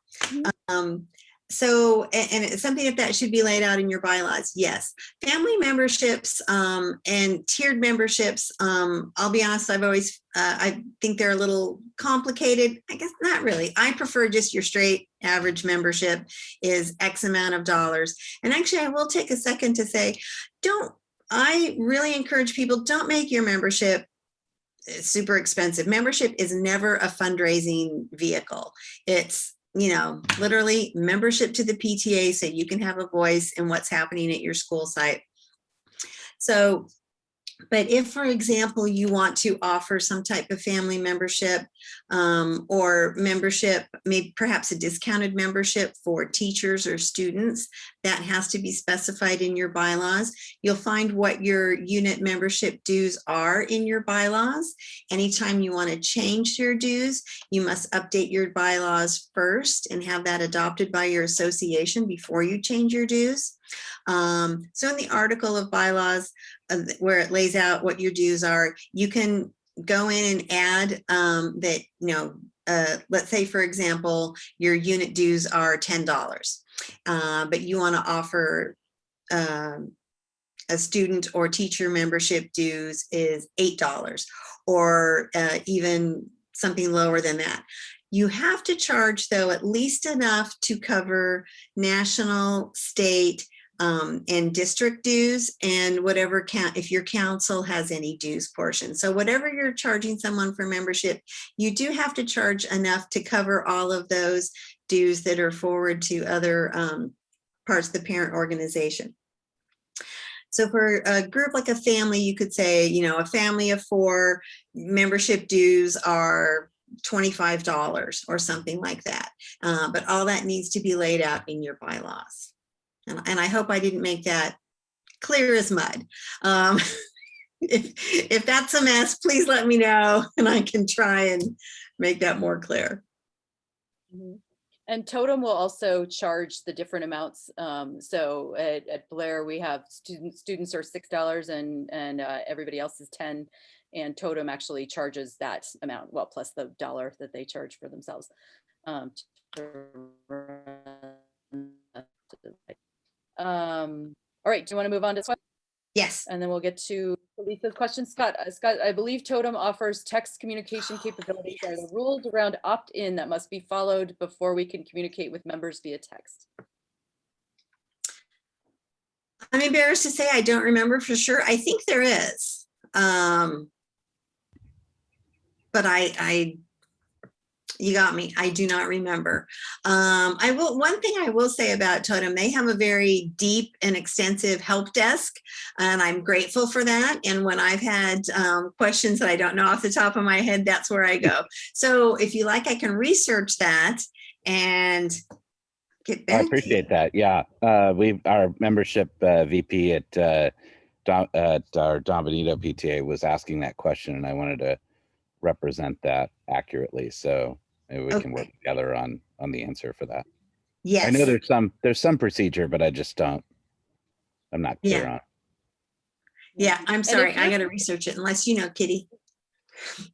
So, and it's something that should be laid out in your bylaws. Yes, family memberships and tiered memberships. I'll be honest, I think they're a little complicated. I guess not really. I prefer just your straight average membership is X amount of dollars. And actually, I will take a second to say, I really encourage people, don't make your membership super expensive. Membership is never a fundraising vehicle. It's literally membership to the PTA so you can have a voice in what's happening at your school site. So, but if, for example, you want to offer some type of family membership or membership, maybe perhaps a discounted membership for teachers or students, that has to be specified in your bylaws. You'll find what your unit membership dues are in your bylaws. Anytime you want to change your dues, you must update your bylaws first and have that adopted by your association before you change your dues. So in the article of bylaws where it lays out what your dues are, you can go in and add that, let's say, for example, your unit dues are $10, but you want to offer a student or teacher membership dues is $8 or even something lower than that. You have to charge, though, at least enough to cover national, state, and district dues, and whatever if your council has any dues portion. So whatever you're charging someone for membership, you do have to charge enough to cover all of those dues that are forward to other parts of the parent organization. So for a group like a family, you could say, a family of 4, membership dues are $25 or something like that. But all that needs to be laid out in your bylaws. And I hope I didn't make that clear as mud. If that's a mess, please let me know and I can try and make that more clear. And Totem will also charge the different amounts. So at Blair, we have students are $6 and everybody else is $10. And Totem actually charges that amount, well, plus the $1 that they charge for themselves. All right, do you want to move on to this one? Yes. And then we'll get to Lisa's question. Scott, I believe Totem offers text communication capabilities. Are the rules around opt-in that must be followed before we can communicate with members via text? I'm embarrassed to say I don't remember for sure. I think there is. But you got me. I do not remember. One thing I will say about Totem, they have a very deep and extensive help desk, and I'm grateful for that. And when I've had questions that I don't know off the top of my head, that's where I go. So if you like, I can research that and get back. I appreciate that. Yeah, our membership VP at Don Benito PTA was asking that question, and I wanted to represent that accurately. So maybe we can work Okay. together on the answer for that. Yes. I know there's some procedure, but I'm not clear Yeah. on. Yeah, I'm if sorry. I you're- got to research it unless you know, Kitty.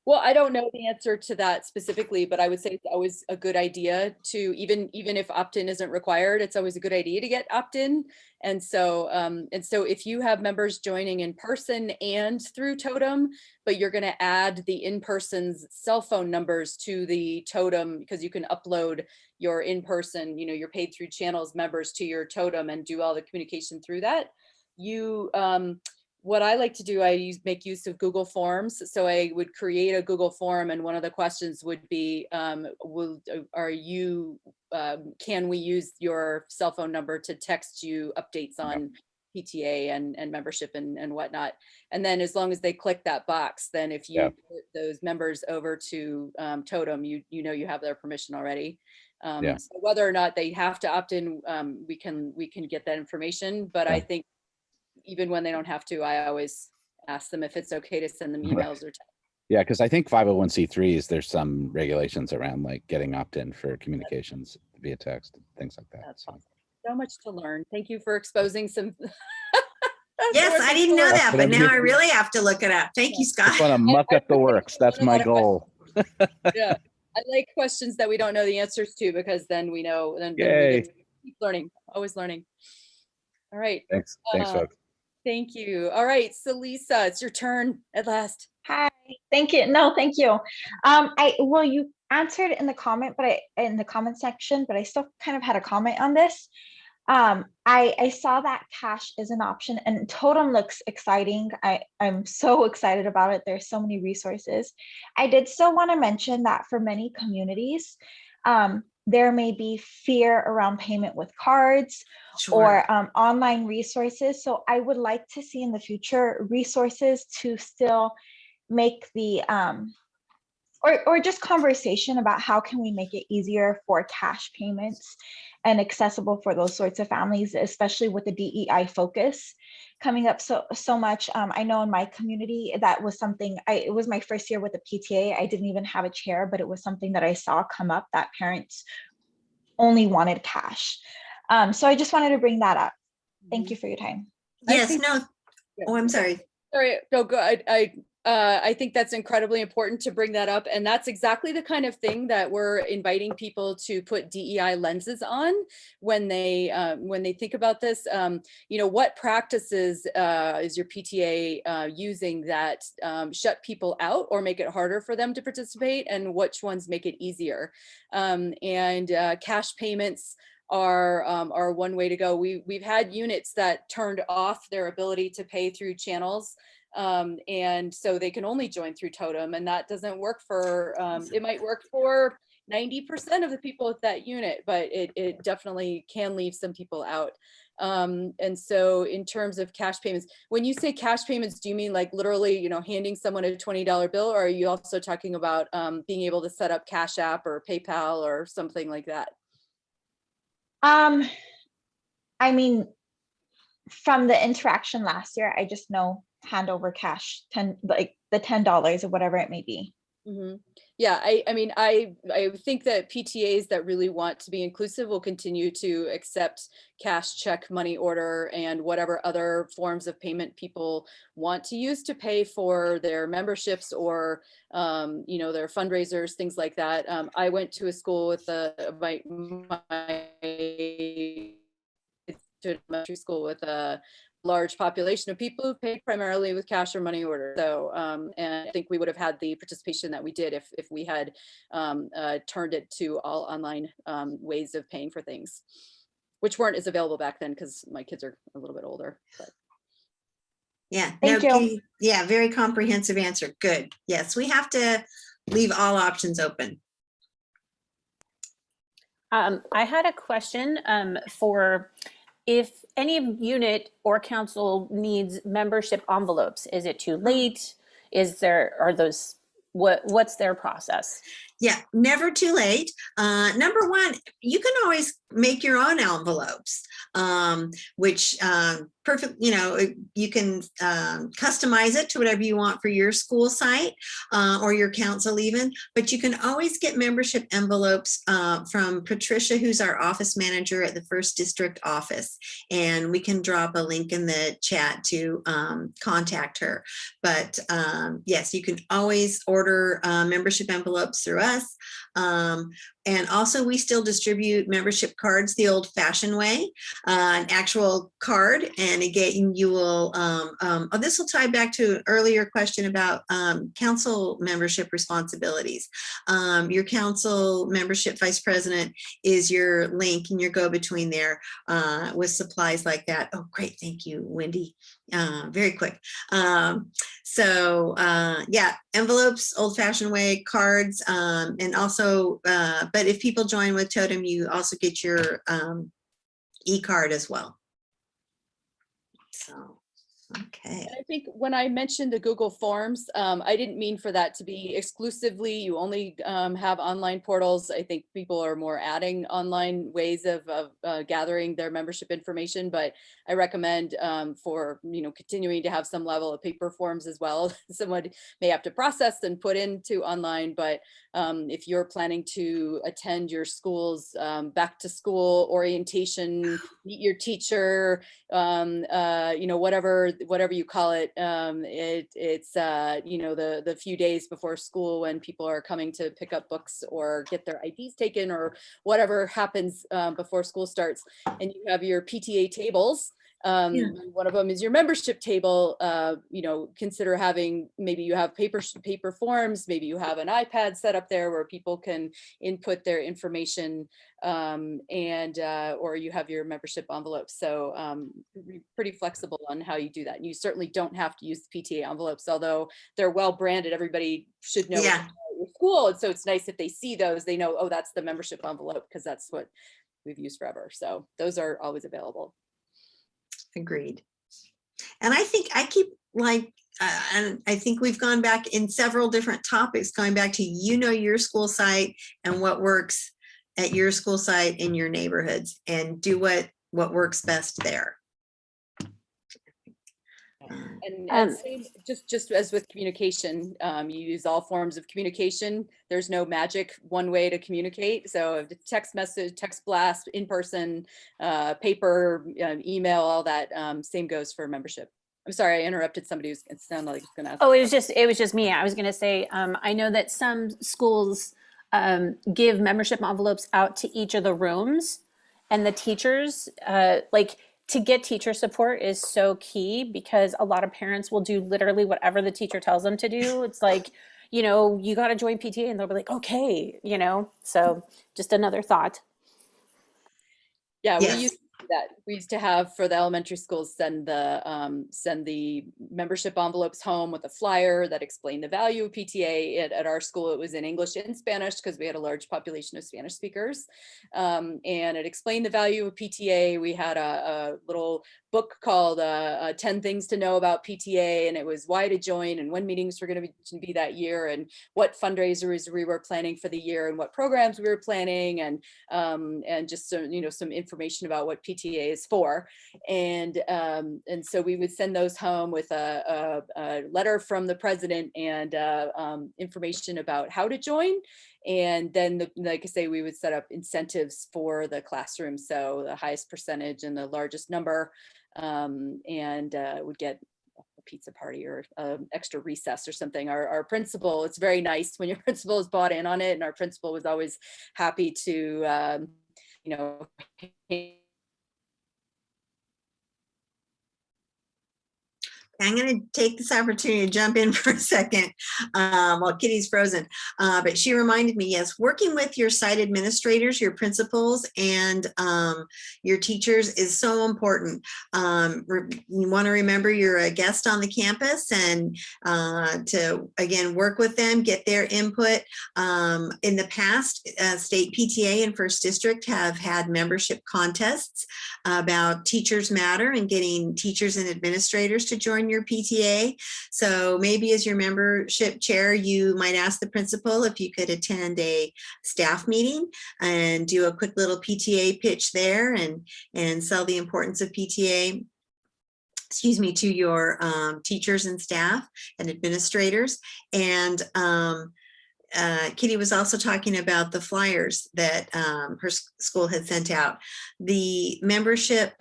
Well, I don't know the answer to that specifically, but I would say it's always a good idea to, even if opt-in isn't required, it's always a good idea to get opt-in. And so if you have members joining in person and through Totem, but you're going to add the in-person's cell phone numbers to the Totem, because you can upload your in-person, your paid through channels members to your Totem and do all the communication through that. What I like to do, make use of Google Forms. So I would create a Google form, and one of the questions would be, can we use your cell phone number to text you updates on PTA and membership and whatnot? And then as long as they click that box, then if you put those members over to Totem, you have their permission already. So whether or not they have to opt in, we can get that information. But I think even when they don't have to, I always ask them if it's okay to send them emails or text. Yeah, because I think 501c3s, there's some regulations around like getting opt-in for communications via text, things like that. That's awesome. So much to learn. Thank you for exposing some. Yes, I didn't know that, but now I everybody- really have to look it up. Thank you, Just Scott. want to muck up the works. That's my a lot of goal. Yeah, I like questions that we don't know the answers to, because then we know. Then we Yay. get to keep learning. Always learning. All right. Thanks, folks. Thank you. All right, so Lisa, it's your turn at last. Hi, thank you. No, thank you. You answered in the comment, in the comment section, but I still kind of had a comment on this. I saw that cash is an option, and Totem looks exciting. I'm so excited about it. There's so many resources. I did still want to mention that for many communities, there may be fear around payment with cards or online resources. So I would like to see in the future resources to still make the or just conversation about how can we make it easier for cash payments and accessible for those sorts of families, especially with the DEI focus coming up so much. I know in my community, that was something, it was my first year with the PTA. I didn't even have a chair, but it was something that I saw come up, that parents only wanted cash. So I just wanted to bring that up. Thank you for your time. Yes, no. Oh, I'm sorry. Sorry, no, go. I think that's incredibly important to bring that up. And that's exactly the kind of thing that we're inviting people to put DEI lenses on when they think about this. What practices is your PTA using that shut people out or make it harder for them to participate, and which ones make it easier? Cash payments are one way to go. We've had units that turned off their ability to pay through channels. And so they can only join through Totem, and that doesn't work for, it might work for 90% of the people at that unit, but it definitely can leave some people out. And so in terms of cash payments, when you say cash payments, do you mean like literally, handing someone a $20 bill, or are you also talking about being able to set up Cash App or PayPal or something like that? I mean, from the interaction last year, I just know hand over cash, the $10 or whatever it may be. Mm-hmm. Yeah, I think that PTAs that really want to be inclusive will continue to accept cash, check, money order, and whatever other forms of payment people want to use to pay for their memberships or their fundraisers, things like that. I went to a school with elementary school with a large population of people who pay primarily with cash or money order. So, and I think we would have had the participation that we did if we had turned it to all online ways of paying for things, which weren't as available back then because my kids are a little bit older. But. Yeah. Thank you. Katie, yeah, very comprehensive answer. Good. Yes, we have to leave all options open. I had a question for if any unit or council needs membership envelopes. Is it too late? What's their process? Yeah, never too late. Number one, you can always make your own envelopes, which perfect, you can customize it to whatever you want for your school site or your council even, but you can always get membership envelopes from Patricia, who's our office manager at the First District office. And we can drop a link in the chat to contact her. But yes, you can always order membership envelopes through us. And also we still distribute membership cards the old fashioned way, an actual card. And again, you will, this will tie back to an earlier question about council membership responsibilities. Your council membership vice president is your link and your go-between there with supplies like that. Oh, great. Thank you, Wendy. Very quick. Yeah, envelopes, old fashioned way, cards, and also, but if people join with Totem, you also get your e-card as well. So, okay. I think when I mentioned the Google Forms, I didn't mean for that to be exclusively, you only have online portals. I think people are more adding online ways of gathering their membership information, but I recommend for, continuing to have some level of paper forms as well. Someone may have to process and put into online, but if you're planning to attend your school's back to school orientation, meet your teacher, whatever you call it, it's the few days before school when people are coming to pick up books or get their IDs taken or whatever happens before school starts, and you have your PTA tables. One of them is your membership table. Consider having, maybe you have paper forms, maybe you have an iPad set up there where people can input their information, or you have your membership envelope. So pretty flexible on how you do that. And you certainly don't have to use the PTA envelopes, although they're well branded. Everybody should know Yeah. your school. And so it's nice if they see those, they know, oh, that's the membership envelope, because that's what we've used forever. So those are always available. Agreed. And I think I keep and I think we've gone back in several different topics, going back to, your school site and what works at your school site in your neighborhoods, and do what works best there. And same, just as with communication, you use all forms of communication. There's no magic one way to communicate. So if the text message, text blast, in person, paper, email, all that, same goes for membership. I'm sorry, I interrupted somebody who's, it sounded like going to ask. Oh, it was just me. I was going to say, I know that some schools give membership envelopes out to each of the rooms, and the teachers, to get teacher support is so key, because a lot of parents will do literally whatever the teacher tells them to do. It's like, you got to join PTA, and they'll be like, okay, so just another thought. Yeah, Yes. we used to do that. We used to have, for the elementary schools, send the membership envelopes home with a flyer that explained the value of PTA. At our school, it was in English and Spanish, because we had a large population of Spanish speakers. And it explained the value of PTA. We had a little book called 10 Things to Know About PTA, and it was why to join and when meetings were going to be that year, and what fundraisers we were planning for the year, and what programs we were planning, and just some information about what PTA is for. And so we would send those home with a letter from the president and information about how to join. And then, like I say, we would set up incentives for the classroom. So the highest percentage and the largest number, would get a pizza party or extra recess or something. Our principal, it's very nice when your principal is bought in on it. And our principal was always happy to, I'm going to take this opportunity to jump in for a second while Kitty's frozen. But she reminded me, yes, working with your site administrators, your principals, and your teachers is so important. You want to remember you're a guest on the campus, and to, again, work with them, get their input. In the past, state PTA and First District have had membership contests about Teachers Matter and getting teachers and administrators to join your PTA. So maybe as your membership chair, you might ask the principal if you could attend a staff meeting and do a quick little PTA pitch there, and sell the importance of PTA. excuse me, to your teachers and staff and administrators. And Kitty was also talking about the flyers that her school had sent out. The membership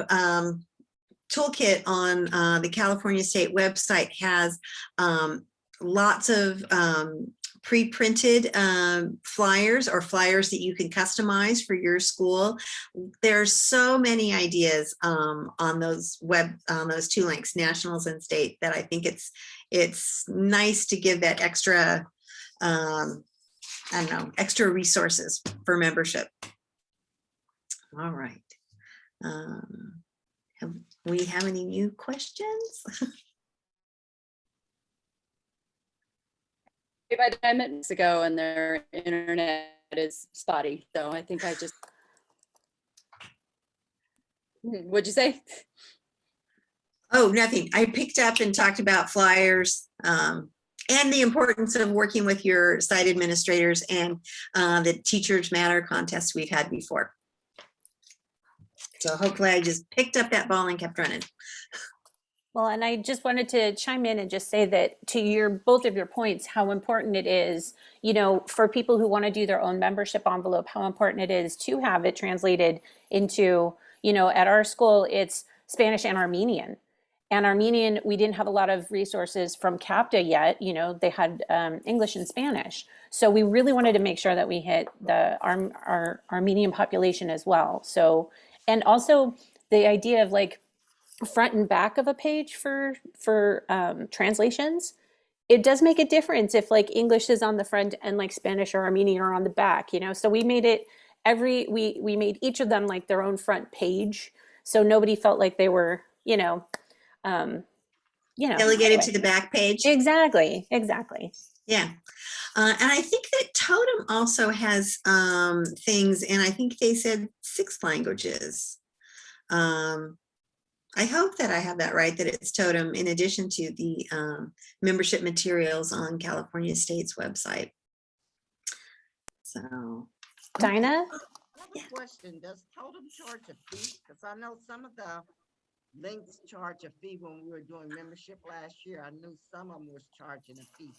toolkit on the California State website has lots of pre-printed flyers or flyers that you can customize for your school. There's so many ideas on those two links, nationals and state, that I think it's nice to give that extra, I don't know, extra resources for membership. All right. Have we have any new questions? I met months ago and their internet is spotty. So I think I just, what'd you say? Oh, nothing. I picked up and talked about flyers and the importance of working with your site administrators and the Teachers Matter contest we've had before. So hopefully I just picked up that ball and kept running. Well, and I just wanted to chime in and just say that to both of your points, how important it is, for people who want to do their own membership envelope, how important it is to have it translated into, at our school, it's Spanish and Armenian. And Armenian, we didn't have a lot of resources from CAPTA yet. They had English and Spanish. So we really wanted to make sure that we hit our Armenian population as well. So, and also the idea of like front and back of a page for translations, it does make a difference if like English is on the front and like Spanish or Armenian are on the back, so we made it we made each of them like their own front page, so nobody felt like they were Delegated to the back page. Exactly. Yeah. And I think that Totem also has things, and I think they said 6 languages. I hope that I have that right, that it's Totem in addition to the membership materials on California State's website. So, Dinah? I have a question. Does Totem charge a fee? Because I know some of the links charge a fee when we were doing membership last year. I knew some of them was charging a fee.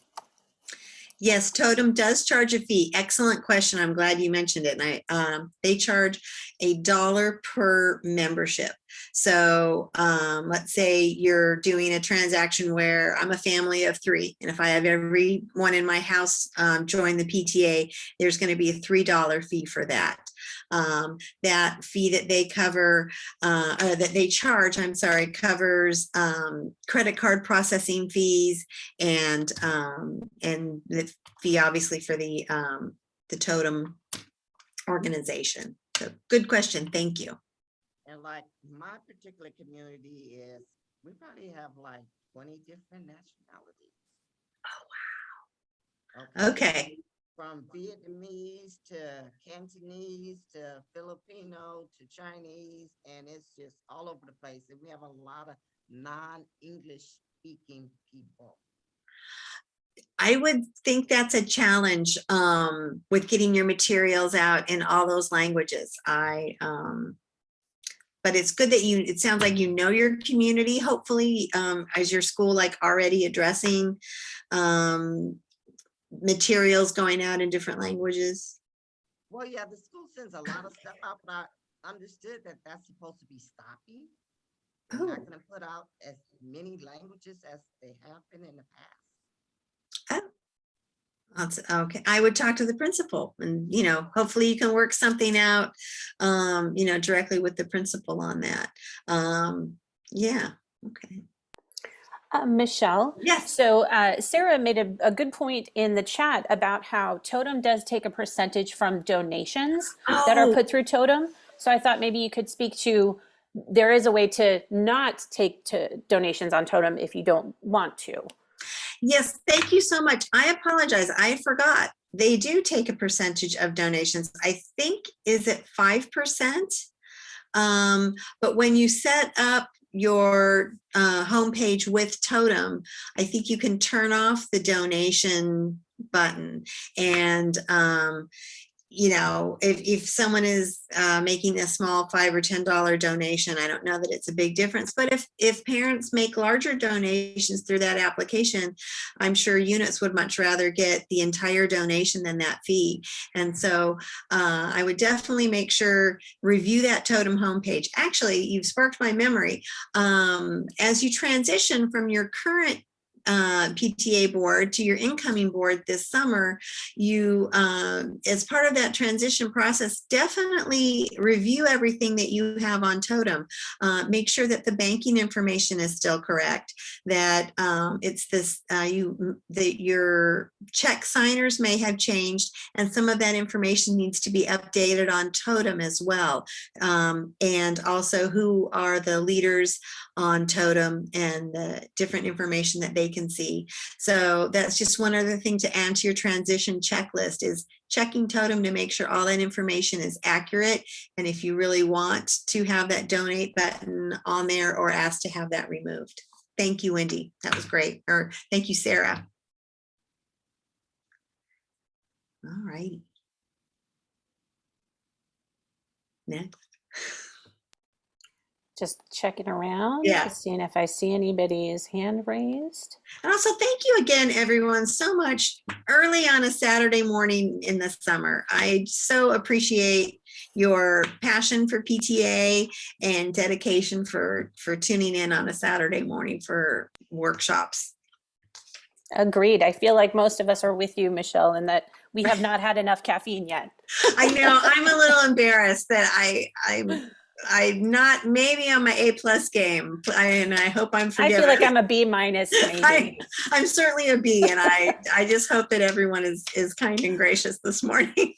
yes, Totem does charge a fee. Excellent question. I'm glad you mentioned it. And they charge $1 per membership. So let's say you're doing a transaction where I'm a family of 3, and if I have everyone in my house join the PTA, there's going to be a $3 fee for that. That fee that they cover, or that they charge, I'm sorry, covers credit card processing fees and the fee obviously for the Totem organization. So good question. Thank you. And like my particular community is, we probably have like 20 different nationalities. Oh, wow. Okay. From Vietnamese to Cantonese to Filipino to Chinese, and it's just all over the place. And we have a lot of non-English speaking people. I would think that's a challenge with getting your materials out in all those languages. But it's good that it sounds like your community, hopefully, as your school like already addressing materials going out in different languages. Well, yeah, the school sends a lot of stuff out, but I understood that that's supposed to be stopping. They're not going to put out as many languages as they have been in the past. Okay, I would talk to the principal, and hopefully you can work something out, directly with the principal on that. Yeah. Okay. Michelle? Yes. So Sarah made a good point in the chat about how Totem does take a percentage from donations that are put through Totem. So I thought maybe you could speak to, there is a way to not take donations on Totem if you don't want to. Yes, thank you so much. I apologize. I forgot. They do take a percentage of donations. I think, is it 5%? But when you set up your homepage with Totem, I think you can turn off the donation button, and you know, if someone is making a small $5 or $10 donation, I don't know that it's a big difference. But if parents make larger donations through that application, I'm sure units would much rather get the entire donation than that fee. And so I would definitely make sure, review that Totem homepage. Actually, you've sparked my memory. As you transition from your current PTA board to your incoming board this summer, you, as part of that transition process, definitely review everything that you have on Totem. Make sure that the banking information is still correct, that it's this, that your check signers may have changed, and some of that information needs to be updated on Totem as well. And also who are the leaders on Totem and the different information that they can see. So that's just one other thing to add to your transition checklist, is checking Totem to make sure all that information is accurate. And if you really want to have that donate button on there, or ask to have that removed. Thank you, Wendy. That was great. Or thank you, Sarah. All righty. Next. Just checking around, Yeah. just seeing if I see anybody's hand raised. And also, thank you again, everyone, so much early on a Saturday morning in the summer. I so appreciate your passion for PTA and dedication for tuning in on a Saturday morning for workshops. Agreed. I feel like most of us are with you, Michelle, and that we have not had enough caffeine yet. I know I'm a little embarrassed that I'm not maybe on my A+ game, and I hope I'm I forgiven. feel like I'm a B-, maybe. I'm certainly a B, and I just hope that everyone is kind and gracious this morning.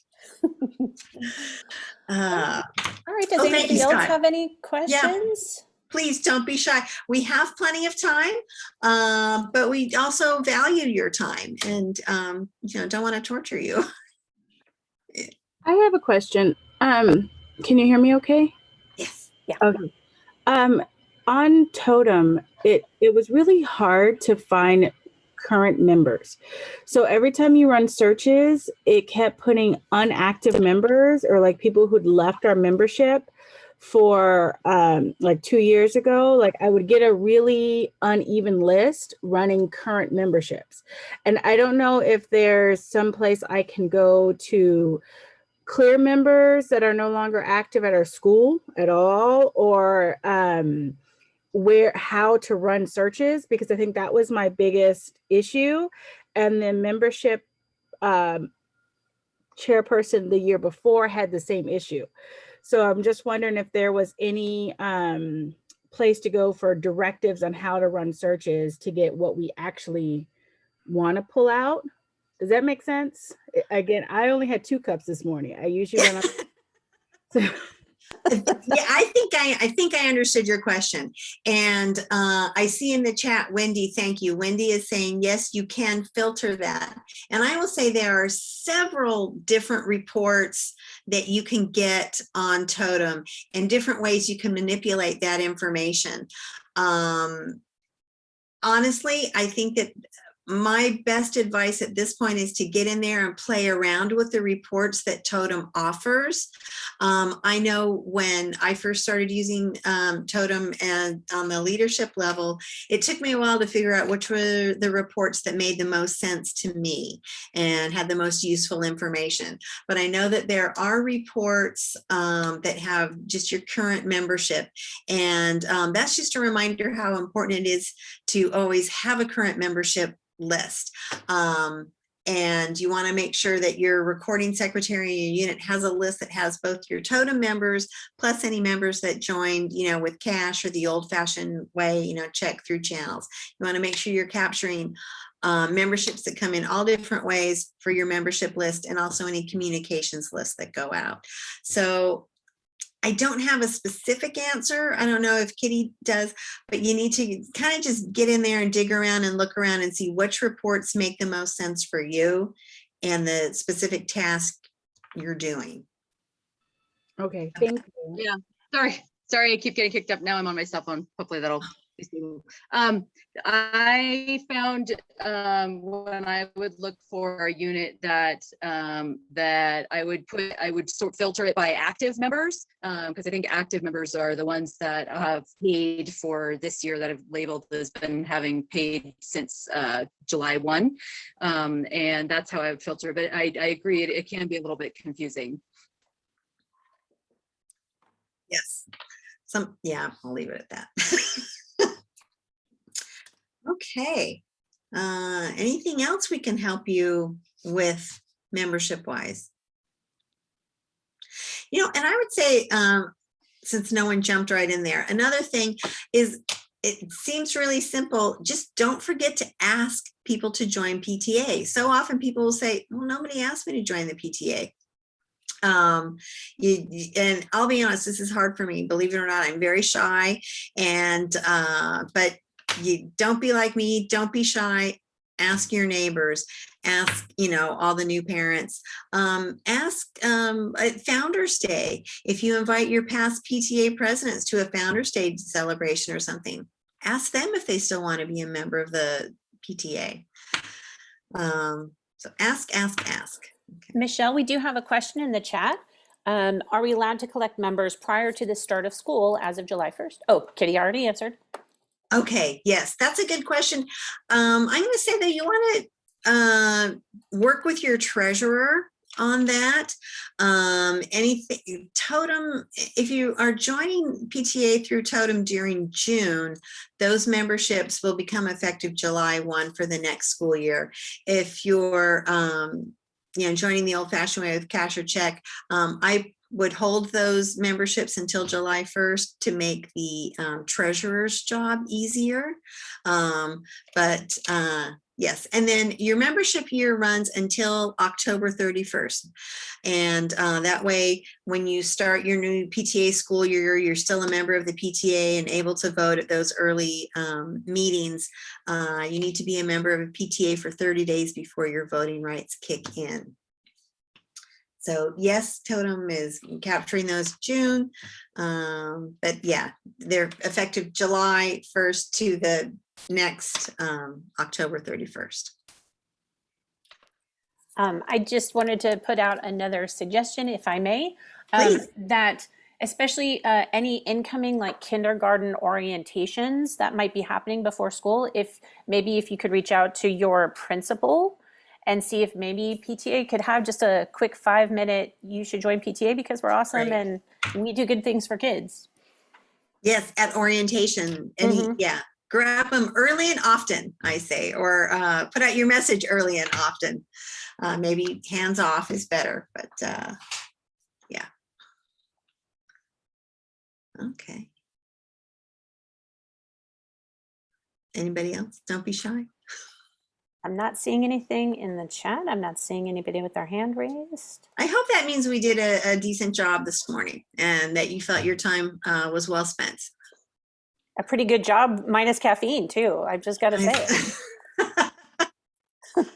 All right, does oh, thank anybody you, else Scott. have any questions? Please don't be shy. We have plenty of time, but we also value your time, and don't want to torture you. I have a question. Can you hear me okay? Yes. Yeah. Okay. On Totem, it was really hard to find current members. So every time you run searches, it kept putting unactive members, or like people who'd left our membership for like 2 years ago. Like I would get a really uneven list running current memberships. And I don't know if there's some place I can go to clear members that are no longer active at our school at all, or how to run searches, because I think that was my biggest issue. And the membership chairperson the year before had the same issue. So I'm just wondering if there was any place to go for directives on how to run searches to get what we actually want to pull out. Does that make sense? Again, I only had 2 cups this morning. I usually run up. Yeah, I think I understood your question. And I see in the chat, Wendy, thank you. Wendy is saying, yes, you can filter that. And I will say there are several different reports that you can get on Totem and different ways you can manipulate that information. Honestly, I think that my best advice at this point is to get in there and play around with the reports that Totem offers. I know when I first started using Totem and on the leadership level, it took me a while to figure out which were the reports that made the most sense to me and had the most useful information. But I know that there are reports that have just your current membership. And that's just a reminder how important it is to always have a current membership list. And you want to make sure that your recording secretary in your unit has a list that has both your Totem members plus any members that joined, with cash or the old-fashioned way, check through channels. You want to make sure you're capturing memberships that come in all different ways for your membership list, and also any communications lists that go out. So I don't have a specific answer. I don't know if Kitty does, but you need to kind of just get in there and dig around and look around and see which reports make the most sense for you and the specific task you're doing. Okay, thank you. Yeah, sorry, I keep getting kicked up. Now I'm on my cell phone. Hopefully that'll I found when I would look for a unit that that I would filter it by active members, because I think active members are the ones that have paid for this year, that have labeled as been having paid since July 1. And that's how I would filter, but I agree, it can be a little bit confusing. Yes. Yeah, I'll leave it at that. Okay. Anything else we can help you with membership wise? You know, and I would say, since no one jumped right in there, another thing is, it seems really simple. Just don't forget to ask people to join PTA. So often people will say, well, nobody asked me to join the PTA. And I'll be honest, this is hard for me, believe it or not. I'm very shy, and but you don't be like me, don't be shy. Ask your neighbors, ask, you know, all the new parents, ask at Founders Day, if you invite your past PTA presidents to a Founders Day celebration or something, ask them if they still want to be a member of the PTA. So ask. Okay. Michelle, we do have a question in the chat. Are we allowed to collect members prior to the start of school as of July 1st? Oh, Kitty already answered. Okay, yes, that's a good question. I'm going to say that you want to work with your treasurer on that. Anything Totem, if you are joining PTA through Totem during June, those memberships will become effective July 1 for the next school year. If you're you know, joining the old-fashioned way with cash or check, I would hold those memberships until July 1st to make the treasurer's job easier. But yes, and then your membership year runs until October 31st. And that way, when you start your new PTA school year, you're still a member of the PTA and able to vote at those early meetings. You need to be a member of a PTA for 30 days before your voting rights kick in. So yes, Totem is capturing those June, but yeah, they're effective July 1st to the next October 31st. I just wanted to put out another suggestion, if I may, Please. that especially any incoming like kindergarten orientations that might be happening before school, if you could reach out to your principal and see if maybe PTA could have just a quick 5-minute, you should join PTA because we're awesome and we do good things for kids. Yes, at orientation. And yeah, grab them early and often, I say, or put out your message early and often. Maybe hands off is better, but yeah. Okay. Anybody else? Don't be shy. I'm not seeing anything in the chat. I'm not seeing anybody with their hand raised. I hope that means we did a decent job this morning and that you felt your time was well spent. A pretty good job, minus caffeine too. I've just got to say it.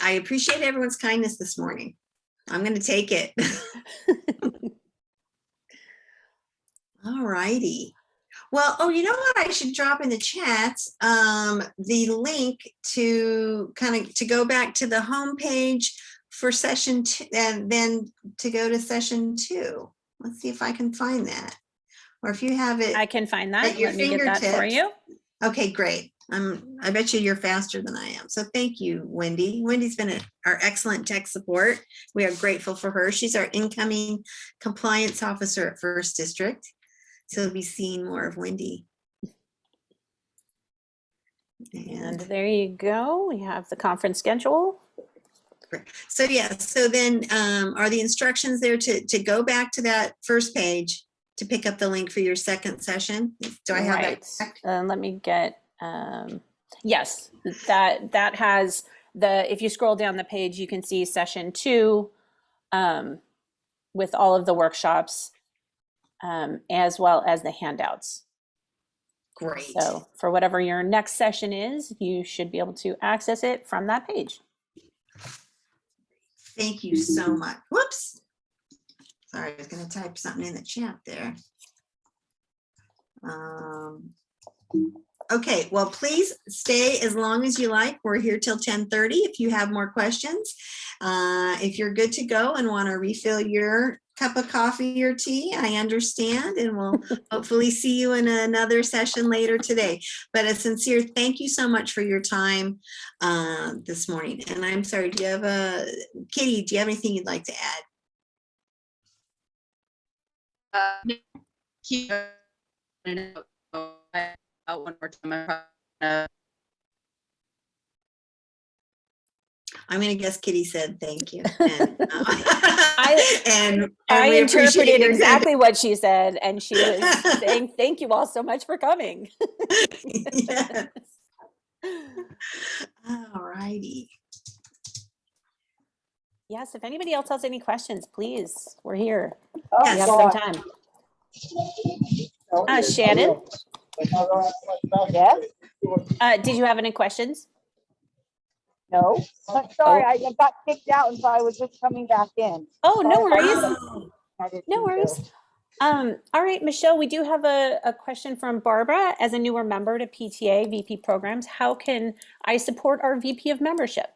I appreciate everyone's kindness this morning. I'm going to take it. All righty. Well, oh, you know what? I should drop in the chat the link to to go back to the home page for session 2 and then to go to session 2. Let's see if I can find that. Or if you have it. I can find that. At your Let me get that for you. Okay, great. I bet you're faster than I am. So thank you, Wendy. Wendy's been our excellent tech support. We are grateful for her. She's our incoming compliance officer at First District. So we'll be seeing more of Wendy. And there you go. We have the conference schedule. So yeah, so then are the instructions there to go back to that first page to pick up the link for your second session? Do I have that correct? Let me get, yes, that has if you scroll down the page, you can see session 2 with all of the workshops as well as the handouts. Great. So for whatever your next session is, you should be able to access it from that page. Thank you so much. Whoops. Sorry, I was going to type something in the chat there. Okay, well, please stay as long as you like. We're here till 10:30 if you have more questions. If you're good to go and want to refill your cup of coffee or tea, I understand, and we'll hopefully see you in another session later today. But a sincere thank you so much for your time this morning. And I'm sorry, do you have Kitty, do you have anything you'd like to add? One more time. I'm going to guess Kitty said thank you. And, I we appreciate interpreted your exactly what she said, and she was saying, thank you all so much for coming. Yes. All righty. Yes, if anybody else has any questions, please, we're here. Oh, We have some time. Shannon? Yes? Did you have any questions? No, I'm sorry, I got kicked out, and so I was just coming back in. Oh, no Sorry. worries. I didn't No think worries. so. All right, Michelle, we do have a question from Barbara. As a newer member to PTA VP programs, how can I support our VP of membership?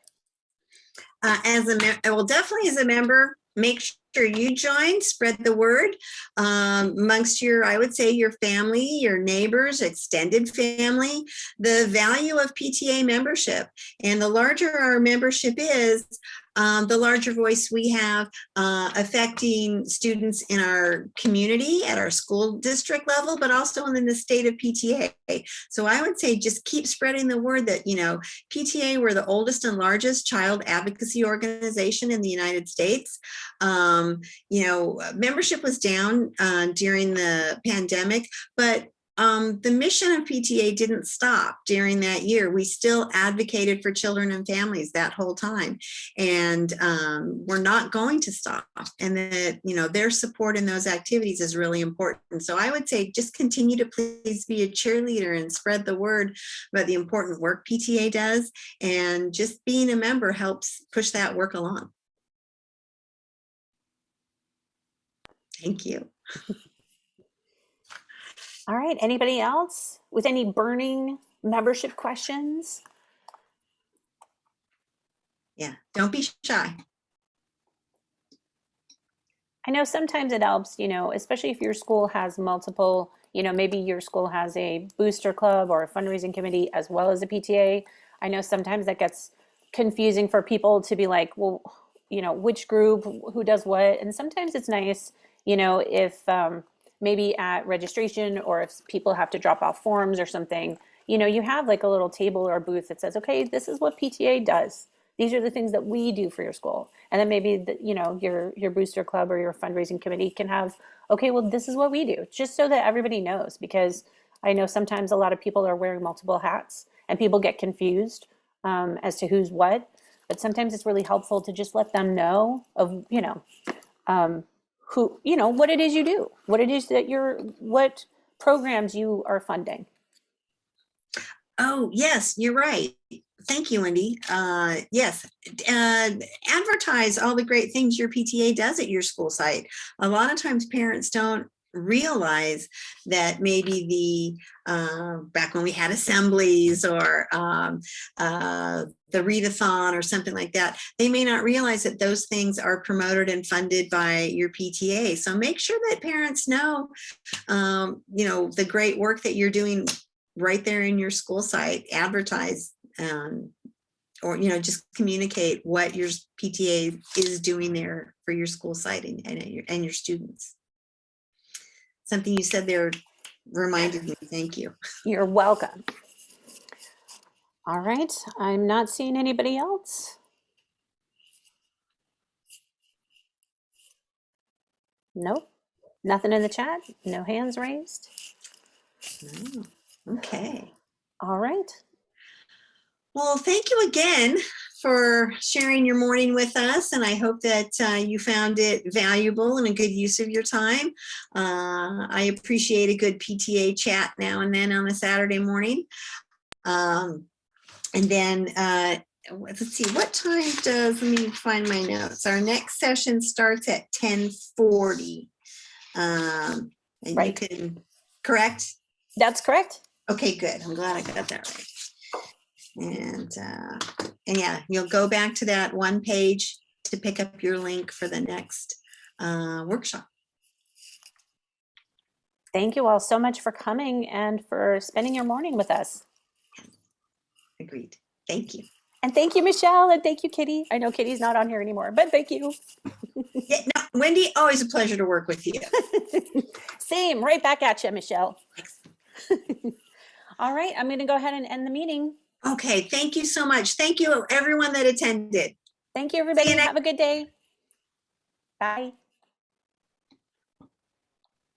Well, definitely as a member, make sure you join, spread the word amongst your, I would say, your family, your neighbors, extended family, the value of PTA membership. And the larger our membership is, the larger voice we have affecting students in our community, at our school district level, but also in the state of PTA. So I would say just keep spreading the word that, you know, PTA, we're the oldest and largest child advocacy organization in the United States. You know, membership was down during the pandemic, but the mission of PTA didn't stop during that year. We still advocated for children and families that whole time, and we're not going to stop. And that, you know, their support in those activities is really important. So I would say just continue to please be a cheerleader and spread the word about the important work PTA does, and just being a member helps push that work along. Thank you. All right, anybody else with any burning membership questions? Yeah, don't be shy. I know sometimes it helps, you know, especially if your school has multiple, you know, maybe your school has a booster club or a fundraising committee as well as a PTA. I know sometimes that gets confusing for people to be like, well, you know, which group, who does what? And sometimes it's nice, you know, if maybe at registration, or if people have to drop off forms or something, you know, you have like a little table or booth that says, okay, this is what PTA does. These are the things that we do for your school. And then maybe, you know, your booster club or your fundraising committee can have, okay, well, this is what we do, just so that everybody knows, because I know sometimes a lot of people are wearing multiple hats and people get confused as to who's what, but sometimes it's really helpful to just let them know of, you know, who, you know, what it is you do, what it is that what programs you are funding. Oh, yes, you're right. Thank you, Wendy. Yes, advertise all the great things your PTA does at your school site. A lot of times parents don't realize that maybe back when we had assemblies or the readathon or something like that, they may not realize that those things are promoted and funded by your PTA. So make sure that parents know, you know, the great work that you're doing right there in your school site. Advertise, or, you know, just communicate what your PTA is doing there for your school site and your students. Something you said there reminded me. Thank you. You're welcome. All right, I'm not seeing anybody else. Nope, nothing in the chat, no hands raised. Oh, okay. All right. Well, thank you again for sharing your morning with us, and I hope that you found it valuable and a good use of your time. I appreciate a good PTA chat now and then on a Saturday morning. And then let's see, what time let me find my notes. Our next session starts at 10:40. And right. You can, correct? That's correct. Okay, good. I'm glad I got that right. And yeah, you'll go back to that one page to pick up your link for the next workshop. Thank you all so much for coming and for spending your morning with us. Agreed. Thank you. And thank you, Michelle, and thank you, Kitty. I know Kitty's not on here anymore, but thank you. Yeah, no, Wendy, always a pleasure to work with you. Same, right back at you, Michelle. All right, I'm going to go ahead and end the meeting. Okay, thank you so much. Thank you, everyone that attended. Thank you, everybody. next- Have a good day. Bye.